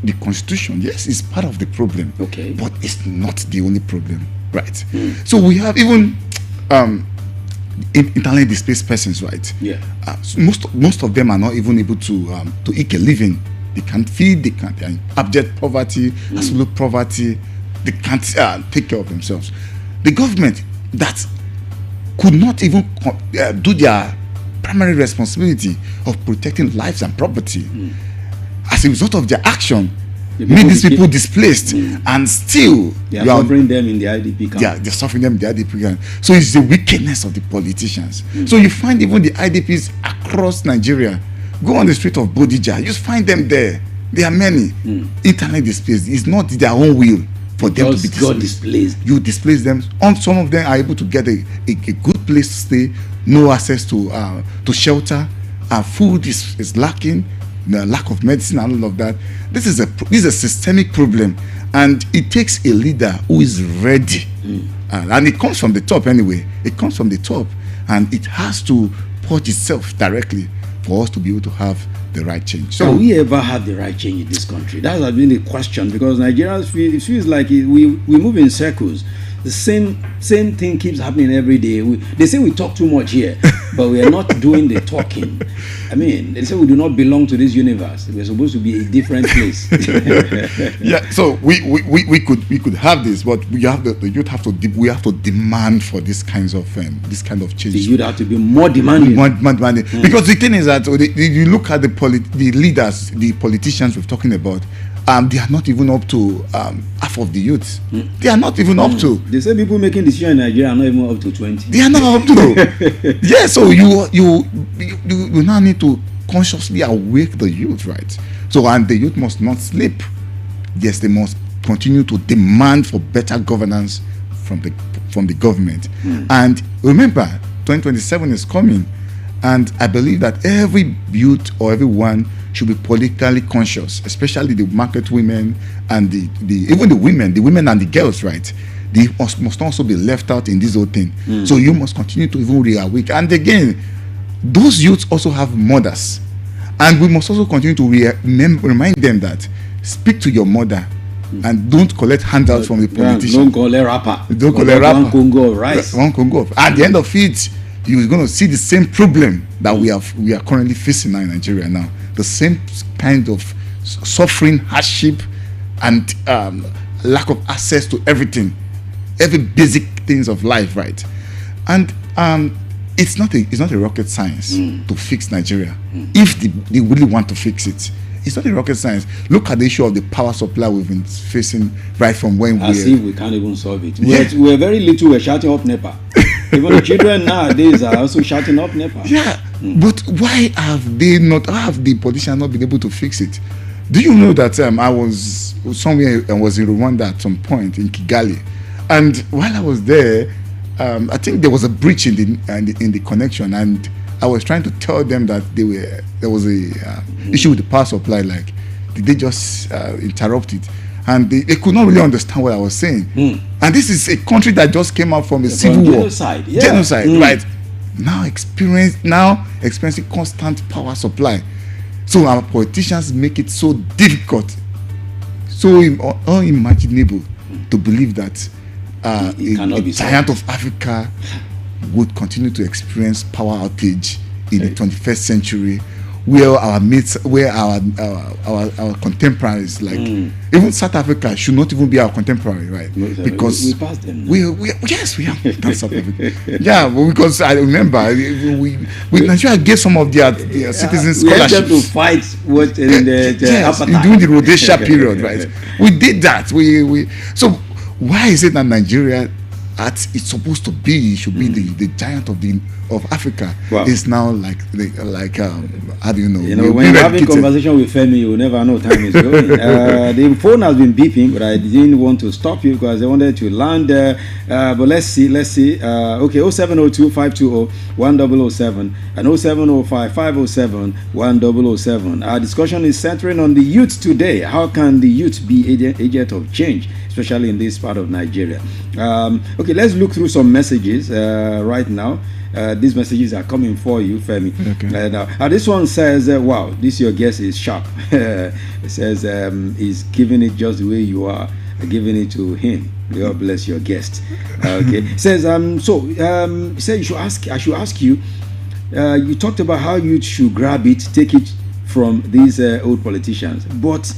the constitution, yes, is part of the problem, okay, but it's not the only problem, right? So we have even internally displaced persons, right? Yeah. So most of them are not even able to eke a living. They can't feed. They're in abject poverty, absolute poverty. They can't take care of themselves. The government that could not even do their primary responsibility of protecting lives and property, as a result of their action, made these people displaced, and still they are suffering them in the IDP camp. Yeah, they're suffering them in the IDP camp. So it's the wickedness of the politicians. So you find even the IDPs across Nigeria. Go on the street of Bodija, you find them there. There are many internally displaced. It's not their own will for them to be displaced. You displace them. Some of them are able to get a good place to stay, no access to shelter, food is lacking, the lack of medicine and all of that. This is a systemic problem, and it takes a leader who is ready, and it comes from the top anyway. It comes from the top, and it has to put itself directly for us to be able to have the right change. So, we ever have the right change in this country? That has been the question, because Nigerians it feels like we move in circles. The same thing keeps happening every day. They say we talk too much here, but we are not doing the talking. I mean, they say we do not belong to this universe. We're supposed to be a different place. Yeah, so we could have this, but we have to demand for this kind of change. The youth have to be more demanding. Because the thing is that you look at the leaders, the politicians we're talking about. They are not even up to half of the youth. They are not even up to. They say people making decisions in Nigeria are not even up to 20. They are not up to. Yeah, so you now need to consciously awake the youth, right? So, and the youth must not sleep. Yes, they must continue to demand for better governance from the government. And remember, 2027 is coming, and I believe that every youth or everyone should be politically conscious, especially the market women and even the women and the girls, right? They must also be left out in this whole thing. So you must continue to even reawake. And again, those youths also have mothers, and we must also continue to remind them that speak to your mother and don't collect handouts from the politician. Don't collect rapper. Don't collect rapper. One Congo of rice. One Congo. At the end of it, you're going to see the same problem that we are currently facing now in Nigeria now. The same kind of suffering, hardship, and lack of access to everything, every basic things of life, right? And it's not a rocket science to fix Nigeria. If they really want to fix it, it's not a rocket science. Look at the issue of the power supply we've been facing right from when As if we can't even solve it. We're very little. We're shouting up NEPA. Even the children nowadays are also shouting up NEPA. Yeah, but why have the politicians not been able to fix it? Do you know that I was somewhere and was in Rwanda at some point in Kigali, and while I was there, I think there was a breach in the connection, and I was trying to tell them that there was a issue with the power supply. Like, did they just interrupt it? And they could not really understand what I was saying. And this is a country that just came out from a civil war. Genocide, right? Now experiencing constant power supply. So our politicians make it so difficult, so unimaginable to believe that cannot be giant of Africa would continue to experience power outage in the 21st century, where our mates, where our contemporaries, like even South Africa, should not even be our contemporary, right? Because we passed them. Yes, we have done South Africa. Yeah, because I remember we Nigeria gave some of their citizens scholarships. We had to fight what in the apartheid. During the Rhodesia period, right? We did that. We so why is it that Nigeria, it's supposed to be, should be the giant of Africa, is now like how do you know? When you're having conversation with Femi, you will never know time is going. The phone has been beeping, but I didn't want to stop you because I wanted to land. But let's see. Okay, 0702-520-1007 and 0705-507-1007. Our discussion is centering on the youth today. How can the youth be agent of change, especially in this part of Nigeria? Okay, let's look through some messages right now. These messages are coming for you, Femi. Okay. This one says, wow, your guest is sharp. It says, he's giving it just the way you are, giving it to him. God bless your guest. Okay. It says, he said I should ask you, you talked about how you should grab it, take it from these old politicians. But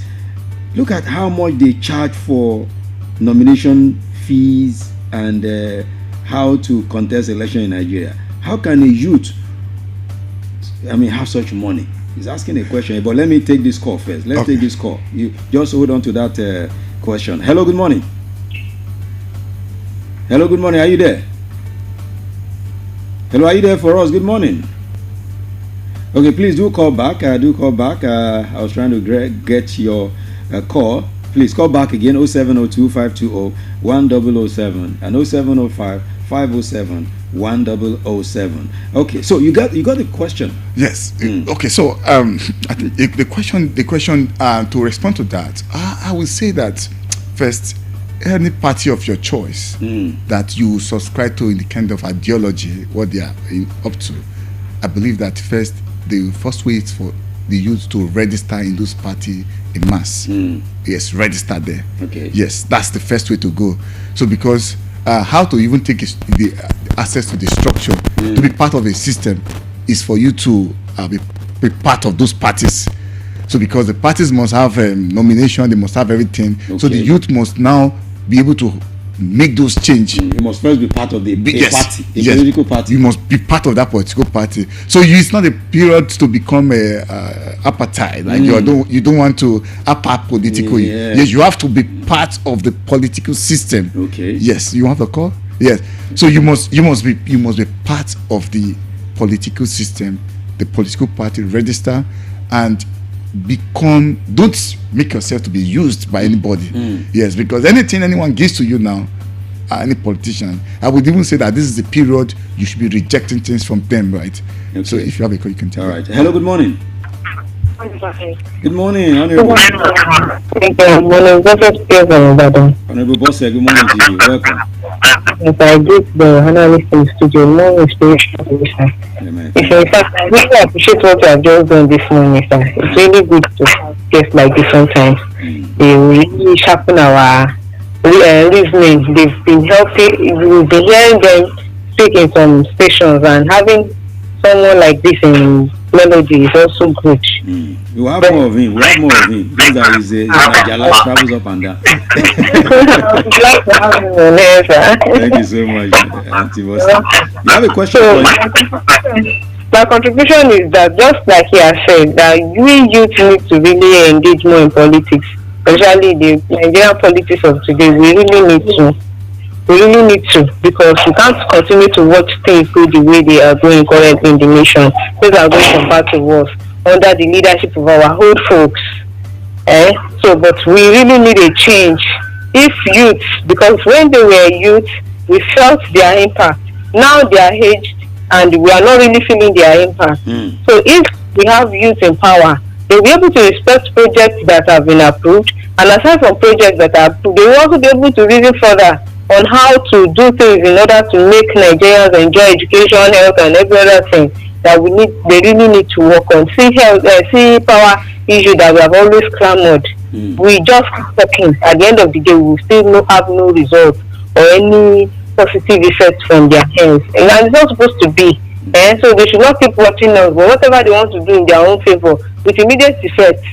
look at how much they charge for nomination fees and how to contest election in Nigeria. How can a youth, have such money? He's asking a question, but let me take this call first. Let's take this call. You just hold on to that question. Hello, good morning. Hello, good morning. Are you there? Hello, are you there for us? Good morning. Okay, please do call back. I was trying to get your call. Please call back again, 0702-520-1007 and 0705-507-1007. Okay, so you got the question. Yes. Okay, so I think the question to respond to that, I will say that first, any party of your choice that you subscribe to in the kind of ideology, what they are up to, I believe that the first way is for the youth to register in those party in mass. Yes, register there. Okay. Yes, that's the first way to go. So because how to even take the access to the structure to be part of a system is for you to be part of those parties. So because the parties must have nomination, they must have everything. Okay. So the youth must now be able to make those change. You must first be part of the party, political party. You must be part of that political party. So it's not a period to become a apartheid. Like you don't want to apart politically. Yeah. Yes, you have to be part of the political system. Okay. Yes, you have a call. Yes. So you must be part of the political system, the political party, register and become. Don't make yourself to be used by anybody. Yes, because anything anyone gives to you now, any politician, I would even say that this is the period you should be rejecting things from them, right? Okay. So if you have a call, you can tell. All right. Hello, good morning. Good morning, Honorable. Honorable Bosse, good morning to you. Welcome. If I get the analyst in the studio, more inspirational. In fact, I really appreciate what you have just done this morning, sir. It's really good to have guests like this sometimes. They really sharpen our reasoning. They've been helping. We've been hearing them speak in some stations, and having someone like this in Melody is also good. You have more of him. Those are his life travels up and down. Thank you so much, Auntie Bosse. You have a question for me? My contribution is that, just like he has said, that we youth need to really engage more in politics, especially the Nigerian politics of today. We really need to, because we can't continue to watch things go the way they are going currently in the nation. Things are going from bad to worse under the leadership of our old folks. But we really need a change. If youth, because when they were youth, we felt their impact. Now they are aged and we are not really feeling their impact. So if we have youth in power, they'll be able to respect projects that have been approved, and aside from projects that are approved, they will also be able to reason further on how to do things in order to make Nigerians enjoy education, health, and every other thing that they really need to work on. See power issue that we have always clamored. We just keep talking. At the end of the day, we will still have no result or any positive effect from their hands. And it's not supposed to be. So they should not keep watching us, but whatever they want to do in their own favor with immediate effect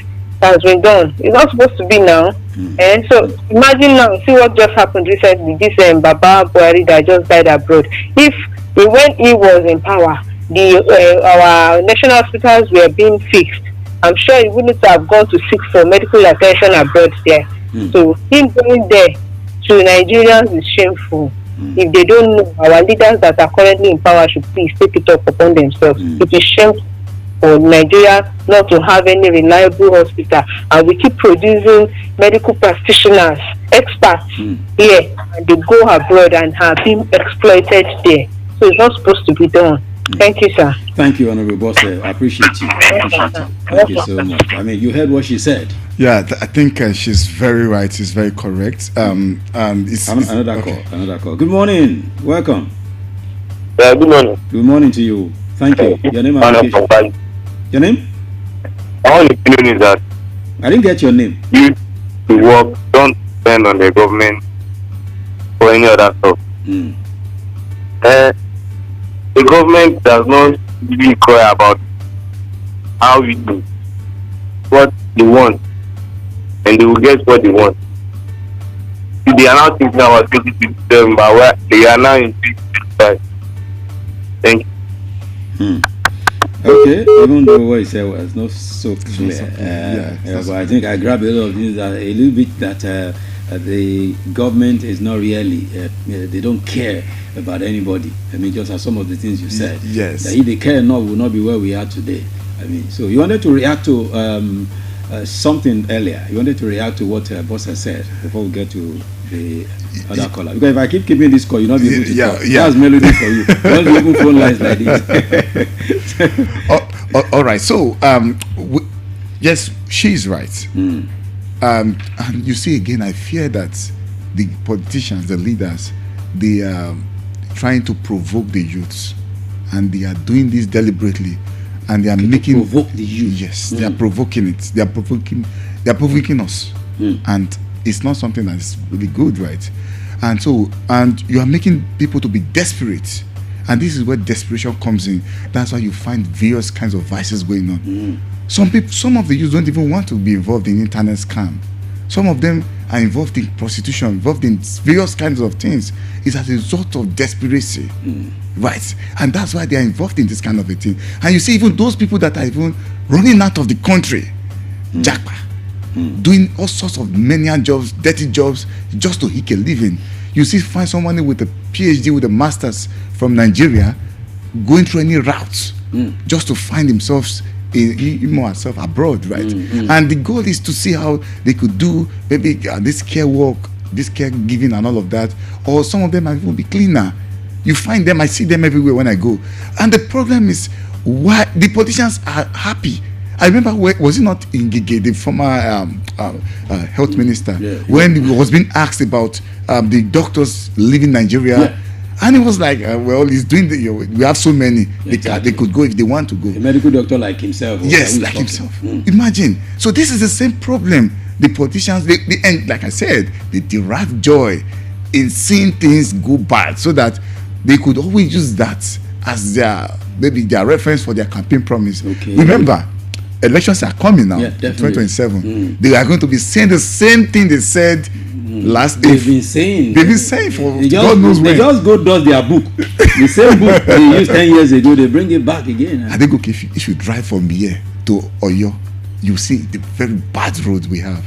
has been done. It's not supposed to be now. And so imagine now, see what just happened recently, this Baba Buhari that just died abroad. If when he was in power, our national hospitals were being fixed, I'm sure he wouldn't have gone to seek for medical attention abroad there. So him going there to Nigerians is shameful. If they don't know, our leaders that are currently in power should please take it up upon themselves. It is shameful for Nigeria not to have any reliable hospital, and we keep producing medical practitioners, experts here, and they go abroad and have been exploited there. So it's not supposed to be done. Thank you, sir. Thank you, Honorable Boss. I appreciate you. Thank you so much. I mean, you heard what she said. Yeah, I think she's very right. She's very correct. It's another call. Good morning. Welcome. Yeah, good morning. Good morning to you. Thank you. Your name and location. Your name? My only opinion is that I didn't get your name. You to work, don't depend on the government for any other stuff. The government does not really care about how we do what they want, and they will get what they want. They are now thinking about 2027, but where they are now in 2025. Thank you. Okay, even though what he said was not so clear, but I think I grabbed a lot of things that a little bit that the government is not really, they don't care about anybody. I mean, just as some of the things you said. Yes. That if they care enough, we'll not be where we are today. I mean, so you wanted to react to something earlier. You wanted to react to what Boss has said before we get to the other caller. Because if I keep keeping this call, you're not be able to talk. That's melody for you. Don't be open phone lines like this. All right. So, yes, she's right. And you see, again, I fear that the politicians, the leaders, they are trying to provoke the youths, and they are doing this deliberately, and they are making provoke the youth. Yes, they are provoking it. They are provoking us, and it's not something that's really good, right? And so, and you are making people to be desperate, and this is where desperation comes in. That's why you find various kinds of vices going on. Some of the youth don't even want to be involved in internet scam. Some of them are involved in prostitution, involved in various kinds of things. It's as a result of desperation, right? And that's why they are involved in this kind of a thing. And you see, even those people that are even running out of the country, jackpot, doing all sorts of menial jobs, dirty jobs, just to eke a living. You see, find someone with a PhD, with a master's from Nigeria, going through any routes, just to find themselves abroad, right? And the goal is to see how they could do maybe this care work, this caregiving and all of that, or some of them might even be cleaner. You find them, I see them everywhere when I go. And the problem is why the politicians are happy. I remember, was it not in Gige, the former health minister, when he was being asked about the doctors leaving Nigeria, and he was like, well, he's doing we have so many, they could go if they want to go. A medical doctor like himself. Yes, like himself. Imagine. So this is the same problem. The politicians, and like I said, they derive joy in seeing things go bad, so that they could always use that as maybe their reference for their campaign promise. Remember, elections are coming now, 2027. They are going to be saying the same thing they said last. They've been saying for God knows when. They just go does their book. The same book they used 10 years ago, they bring it back again. I think, okay, if you drive from here to Oyo, you see the very bad roads we have.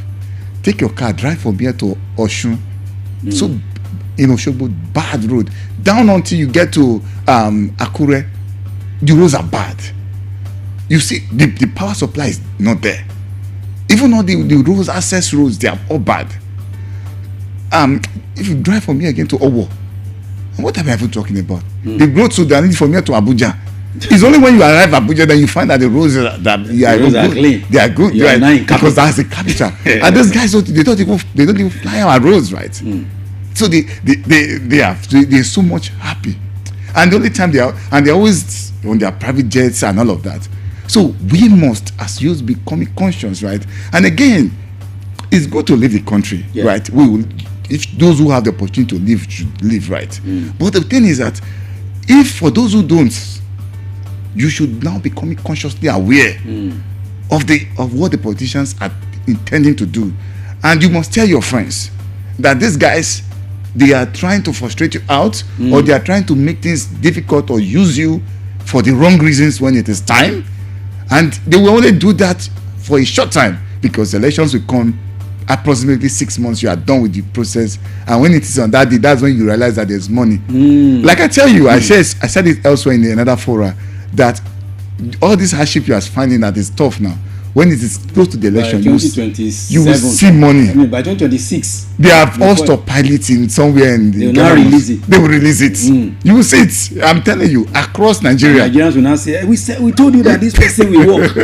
Take your car, drive from here to Oshun. So, Oshogbo, bad road. Down until you get to Akure, the roads are bad. You see, the power supply is not there. Even all the roads, access roads, they are all bad. If you drive from here again to Owo, what am I even talking about? The roads to Danidi from here to Abuja. It's only when you arrive Abuja that you find that the roads are clean. They are good, right? Because that's the capital. And those guys they don't even fly our roads, right? So they're so much happy, and the only time they're always on their private jets and all of that. So we must, as youths, become conscious, right? And again, it's good to leave the country, right? if those who have the opportunity to live should live right. But the thing is that if for those who don't, you should now become consciously aware of what the politicians are intending to do, and you must tell your friends that these guys, they are trying to frustrate you out, or they are trying to make things difficult or use you for the wrong reasons when it is time, and they will only do that for a short time, because elections will come approximately 6 months. You are done with the process, and when it is on that day, that's when you realize that there's money. Like I tell you, I said it elsewhere in another fora, that all this hardship you are finding that is tough now. When it is close to the election, you will see money. I mean, by 2026, they have all stopped piloting somewhere in the they will now release it. They will release it. You will see it. I'm telling you, across Nigeria. Nigerians will now say, we told you that this person will work.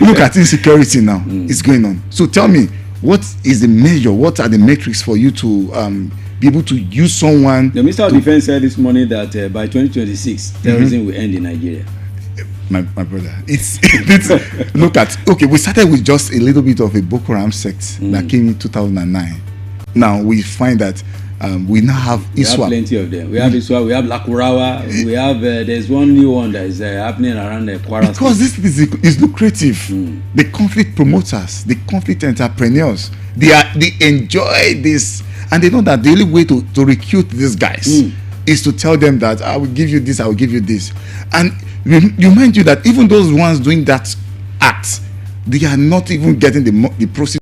Look at insecurity now. It's going on. So tell me, what is the measure? What are the metrics for you to be able to use someone? The Minister of Defense said this morning that by 2026, terrorism will end in Nigeria. My brother, it's look at, okay, we started with just a little bit of a Boko Haram sect that came in 2009. Now we find that we now have ISWAP. We have plenty of them. We have ISWAP, we have Lakurawa, we have there's one new one that is happening around the Kwara. Because this is lucrative. The conflict promoters, the conflict entrepreneurs, they enjoy this, and they know that the only way to recruit these guys is to tell them that I will give you this, I will give you this. And you mind you that even those ones doing that act, they are not even getting the proceeds.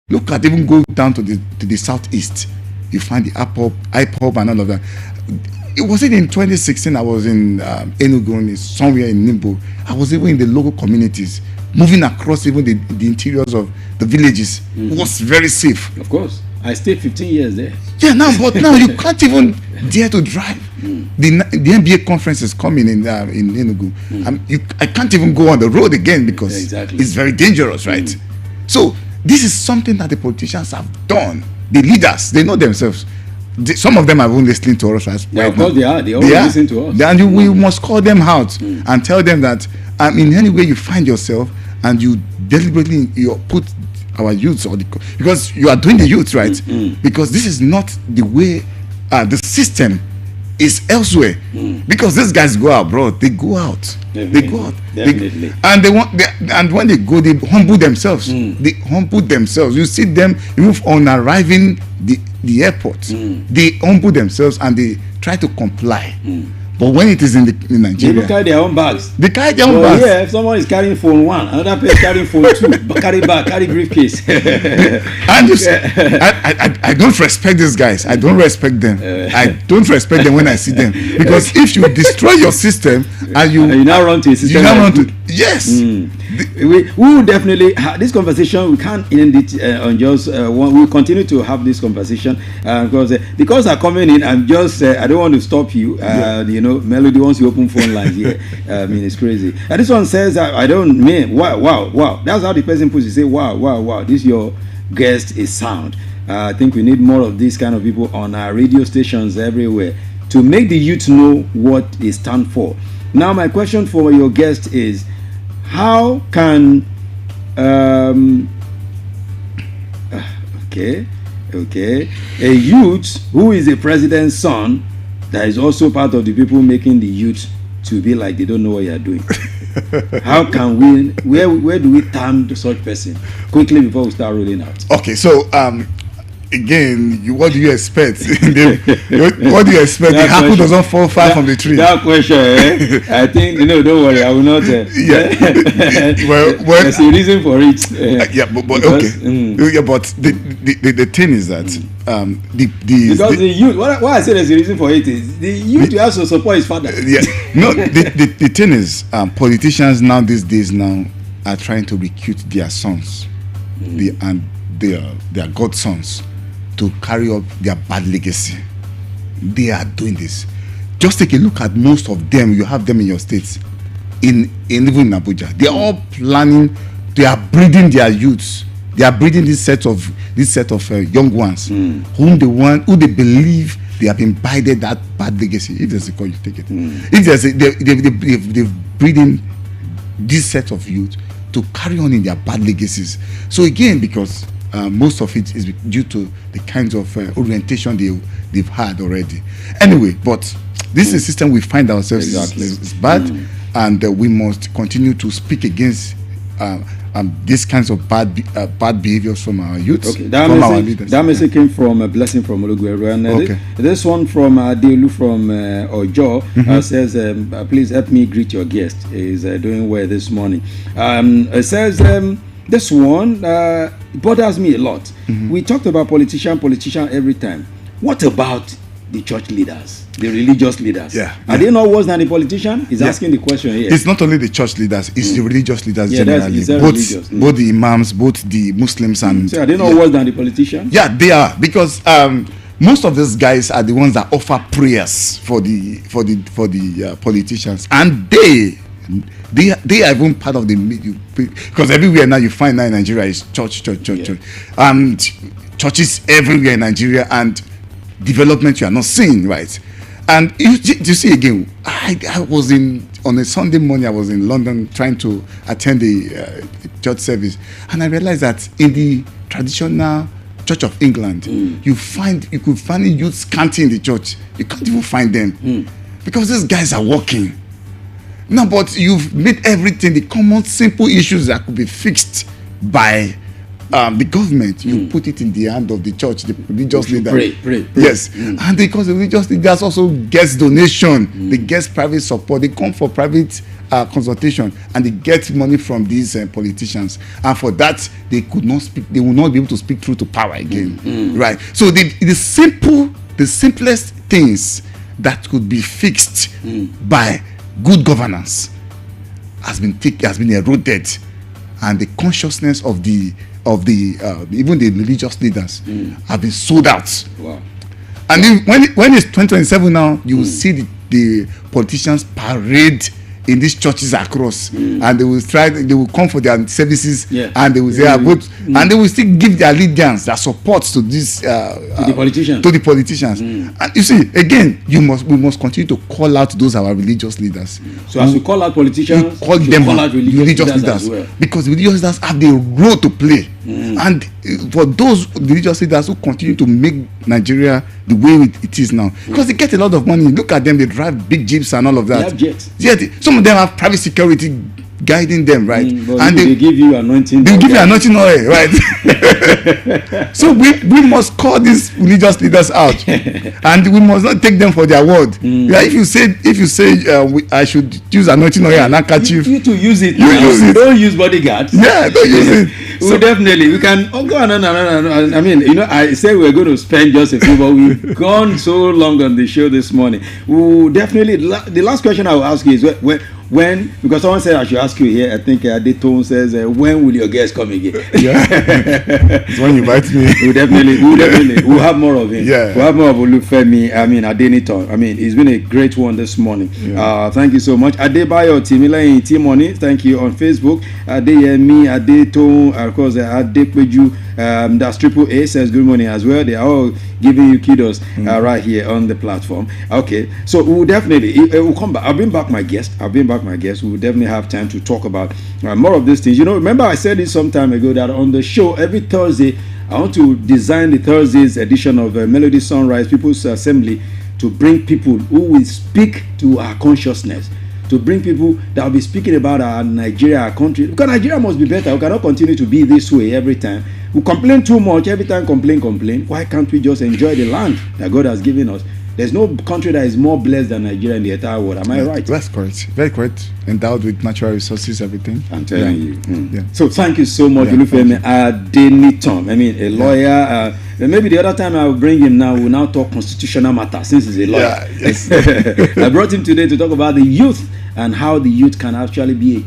Look at, even go down to the southeast, you find the IPOB and all of that. It was in 2016. I was in Enugu, somewhere in Nimbo. I was even in the local communities, moving across even the interiors of the villages. It was very safe. Of course, I stayed 15 years there. Yeah, but now you can't even dare to drive. The NBA conference is coming in Enugu. I can't even go on the road again because it's very dangerous, right? So this is something that the politicians have done. The leaders, they know themselves. Some of them are even listening to us. Yeah, of course they are. They always listen to us. And we must call them out and tell them that in any way you find yourself and you deliberately put our youths because you are doing the youth, right? Because this is not the way the system is elsewhere. Because these guys go abroad, they go out. Definitely. They go out. Definitely. And when they go, they humble themselves. They humble themselves. You see them even on arriving the airport. They humble themselves and they try to comply. But when it is in Nigeria, they carry their own bags. They carry their own bags. Yeah, if someone is carrying phone 1, another person carrying phone 2, carry bag, carry briefcase. And I don't respect these guys. I don't respect them. I don't respect them when I see them, because if you destroy your system and you now run to a system, yes. We will definitely this conversation. We can't end it on just one. We'll continue to have this conversation because the calls are coming in. I'm just I don't want to stop you. You know, Melody wants to open phone lines here. I mean, it's crazy. And this one says I don't mean wow. That's how the person puts it. Say wow. This your guest is sound. I think we need more of these kind of people on our radio stations everywhere to make the youth know what they stand for. Now, my question for your guest is, how can a youth who is a president's son that is also part of the people making the youth to be like they don't know what you are doing? How can we, where do we turn to such person quickly before we start rolling out? Okay, so again, what do you expect? What do you expect? The apple doesn't fall far from the tree. That question, I think, don't worry, I will not. Well, there's a reason for it. But okay. Yeah, but the thing is that because the youth. Why I say there's a reason for it is the youth has to support his father. Yeah. No, the thing is, politicians now these days are trying to recruit their sons, their godsons, to carry up their bad legacy. They are doing this. Just take a look at most of them. You have them in your states, even in Abuja. They are all planning. They are breeding their youths. They are breeding this set of young ones who they believe they have imbibed that bad legacy. If there's a call, you take it. If there's they've breeding this set of youth to carry on in their bad legacies. So again, because most of it is due to the kinds of orientation they've had already. Anyway, but this is a system we find ourselves is bad, and we must continue to speak against these kinds of bad behaviors from our youth, Okay, from our leaders. that message came from a blessing from Oluguero, and this one from Adelu from Ojo says, please help me greet your guest. He's doing well this morning. It says, this one bothers me a lot. We talked about politician every time. What about the church leaders, the religious leaders? Are they not worse than the politician? He's asking the question here. It's not only the church leaders, it's the religious leaders generally. Both the imams, both the Muslims, and so are they not worse than the politician? Yeah, they are, because most of these guys are the ones that offer prayers for the politicians, and they are even part of the, because everywhere now you find now in Nigeria is church, and churches everywhere in Nigeria, and development you are not seeing, right? And you see again, I was on a Sunday morning, I was in London trying to attend the church service, and I realized that in the traditional Church of England, you could find youths canting in the church. You can't even find them because these guys are working. No, but you've made everything, the common simple issues that could be fixed by the government, you put it in the hand of the church, the religious leader. Pray. Yes, and because the religious leaders also gets donation, they get private support, they come for private consultation, and they get money from these politicians, and for that they could not speak. They will not be able to speak through to power again, right? So the simplest things that could be fixed by good governance has been eroded, and the consciousness of the even the religious leaders have been sold out. Wow. And then when it's 2027 now, you will see the politicians parade in these churches across, and they will come for their services, and they will say and they will still give their allegiance, their support to this to the politicians. And you see, again, we must continue to call out those our religious leaders. So as we call out politicians, call out religious leaders, because religious leaders have the role to play. And for those religious leaders who continue to make Nigeria the way it is now, because they get a lot of money. Look at them; they drive big jeeps and all of that. They have jets. Yeah, some of them have private security guiding them, right? And they give you anointing. They give you anointing oil, right? So we must call these religious leaders out, and we must not take them for their word. Yeah, if you say I should use anointing oil and handkerchief, you to use it. Use it. Don't use bodyguards. Yeah, don't use it. So definitely we can go on. I mean, I said we're going to spend just a few, but we've gone so long on the show this morning. We'll definitely. The last question I will ask you is when, because someone said I should ask you here. I think Adetone says, when will your guest come again? Yeah, it's when you invite me. We'll have more of him. Yeah, we'll have more of Olufemi. I mean, Adeniton. I mean, it's been a great one this morning. Yeah. Thank you so much, Adebayo Timila in Timoni. Thank you on Facebook. Adeyemi, Adetone, of course, Adepeju. That's Triple A says good morning as well. They are all giving you kudos right here on the platform. Okay, so we'll definitely we'll come back. I'll bring back my guest. We'll definitely have time to talk about more of these things. You know, remember I said this some time ago that on the show every Thursday I want to design the Thursday's edition of Melody Sunrise People's Assembly to bring people who will speak to our consciousness, to bring people that will be speaking about our Nigeria, our country. Because Nigeria must be better. We cannot continue to be this way every time. We complain too much every time. Complain. Why can't we just enjoy the land that God has given us? There's no country that is more blessed than Nigeria in the entire world. Am I right? That's correct. Very correct. Endowed with natural resources, everything. I'm telling you. So thank you so much, Olufemi Adeniton. I mean, a lawyer. Maybe the other time I will bring him now. We'll now talk constitutional matters since he's a lawyer. Yes. I brought him today to talk about the youth and how the youth can actually be a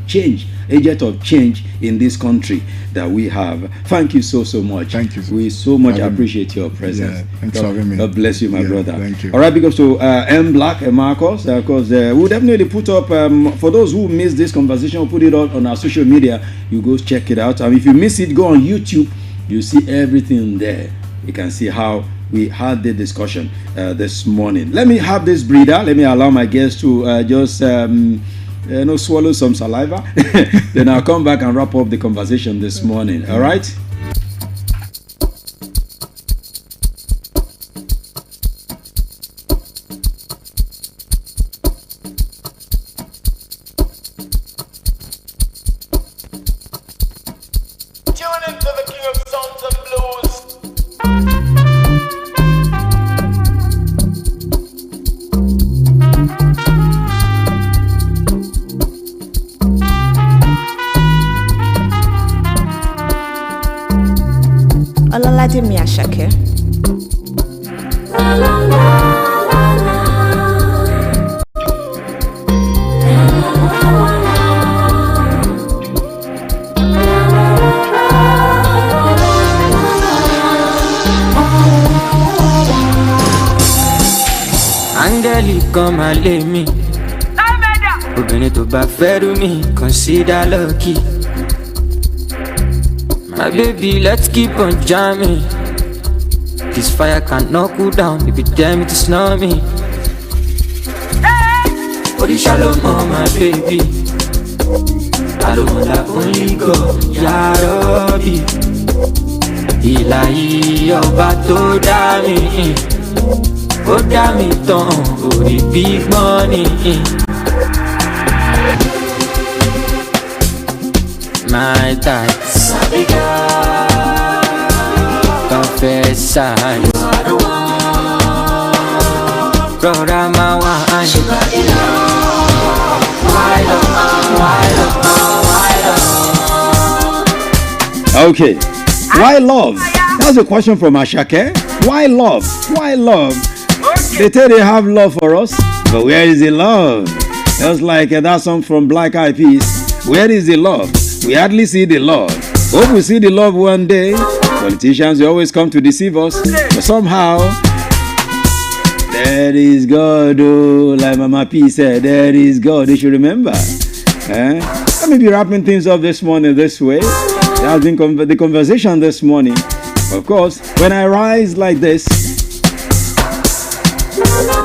agent of change in this country that we have. Thank you so much. Thank you. We so much appreciate your presence. Yeah, thanks for having me. God bless you, my brother. Thank you. All right, because to M Black and Marcos, of course, we'll definitely put up, for those who missed this conversation, we'll put it on our social media. You go check it out. And if you miss it, go on YouTube. You see everything there. You can see how we had the discussion this morning. Let me have this breather. Let me allow my guests to just swallow some saliva. Then I'll come back and wrap up the conversation this morning. All right? Ọlọ́ládé Àṣàkẹ́. Áńgẹ́lì kan máa lé mi, obìnrin tó bá fẹ́ rú mi consider lucky. My baby, let's keep on jamming. This fire cannot cool down. If you dare me to snore me. Body shallow, my baby. I don't want that only go. Ya Rabbi, Ilahi ọba tó dá mi, ó dá mi tán, orí big money. My type. Confess I brother my wine. Okay. Why love? That's a question from Ashake. Why love? Why love? They say they have love for us, but where is the love? Just like that song from Black Eyed Peas. Where is the love? We hardly see the love. Hope we see the love one day. Politicians will always come to deceive us, but somehow there is God. Oh, like Mama P said, there is God. They should remember. Let me be wrapping things up this morning this way. There has been the conversation this morning. Of course, when I rise like this,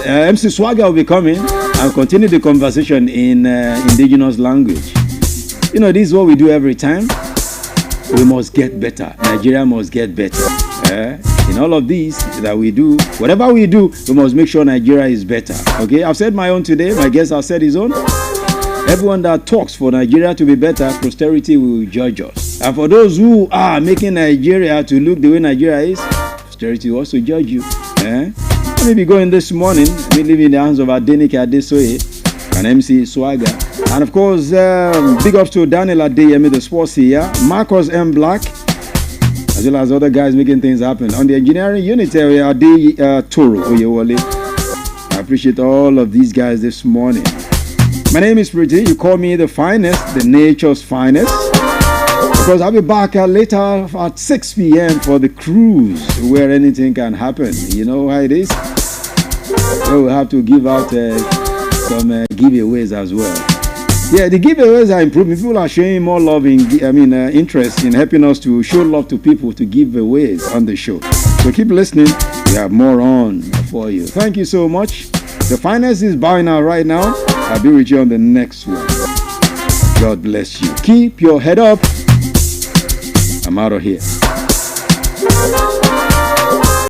MC Swagger will be coming and continue the conversation in indigenous language. You know, this is what we do every time. We must get better. Nigeria must get better. In all of these that we do, whatever we do, we must make sure Nigeria is better. Okay, I've said my own today. My guest has said his own. Everyone that talks for Nigeria to be better, posterity will judge us. And for those who are making Nigeria to look the way Nigeria is, posterity will also judge you. Let me be going this morning. Let me leave in the hands of Adenike Adesoye and MC Swagger. And of course, big ups to Daniel Adeyemi, the sports here, Marcus M. Black, as well as other guys making things happen. On the engineering unit area, Ade Toro Oyewole. I appreciate all of these guys this morning. My name is Pretty. You call me the finest, the nature's finest. Because I'll be back later at 6 p.m. for the cruise where anything can happen. You know how it is? We'll have to give out some giveaways as well. Yeah, the giveaways are improving. People are showing more love interest in helping us to show love to people to giveaways on the show. So keep listening. We have more on for you. Thank you so much. The finance is bowing out right now. I'll be with you on the next one. God bless you. Keep your head up. I'm out of here.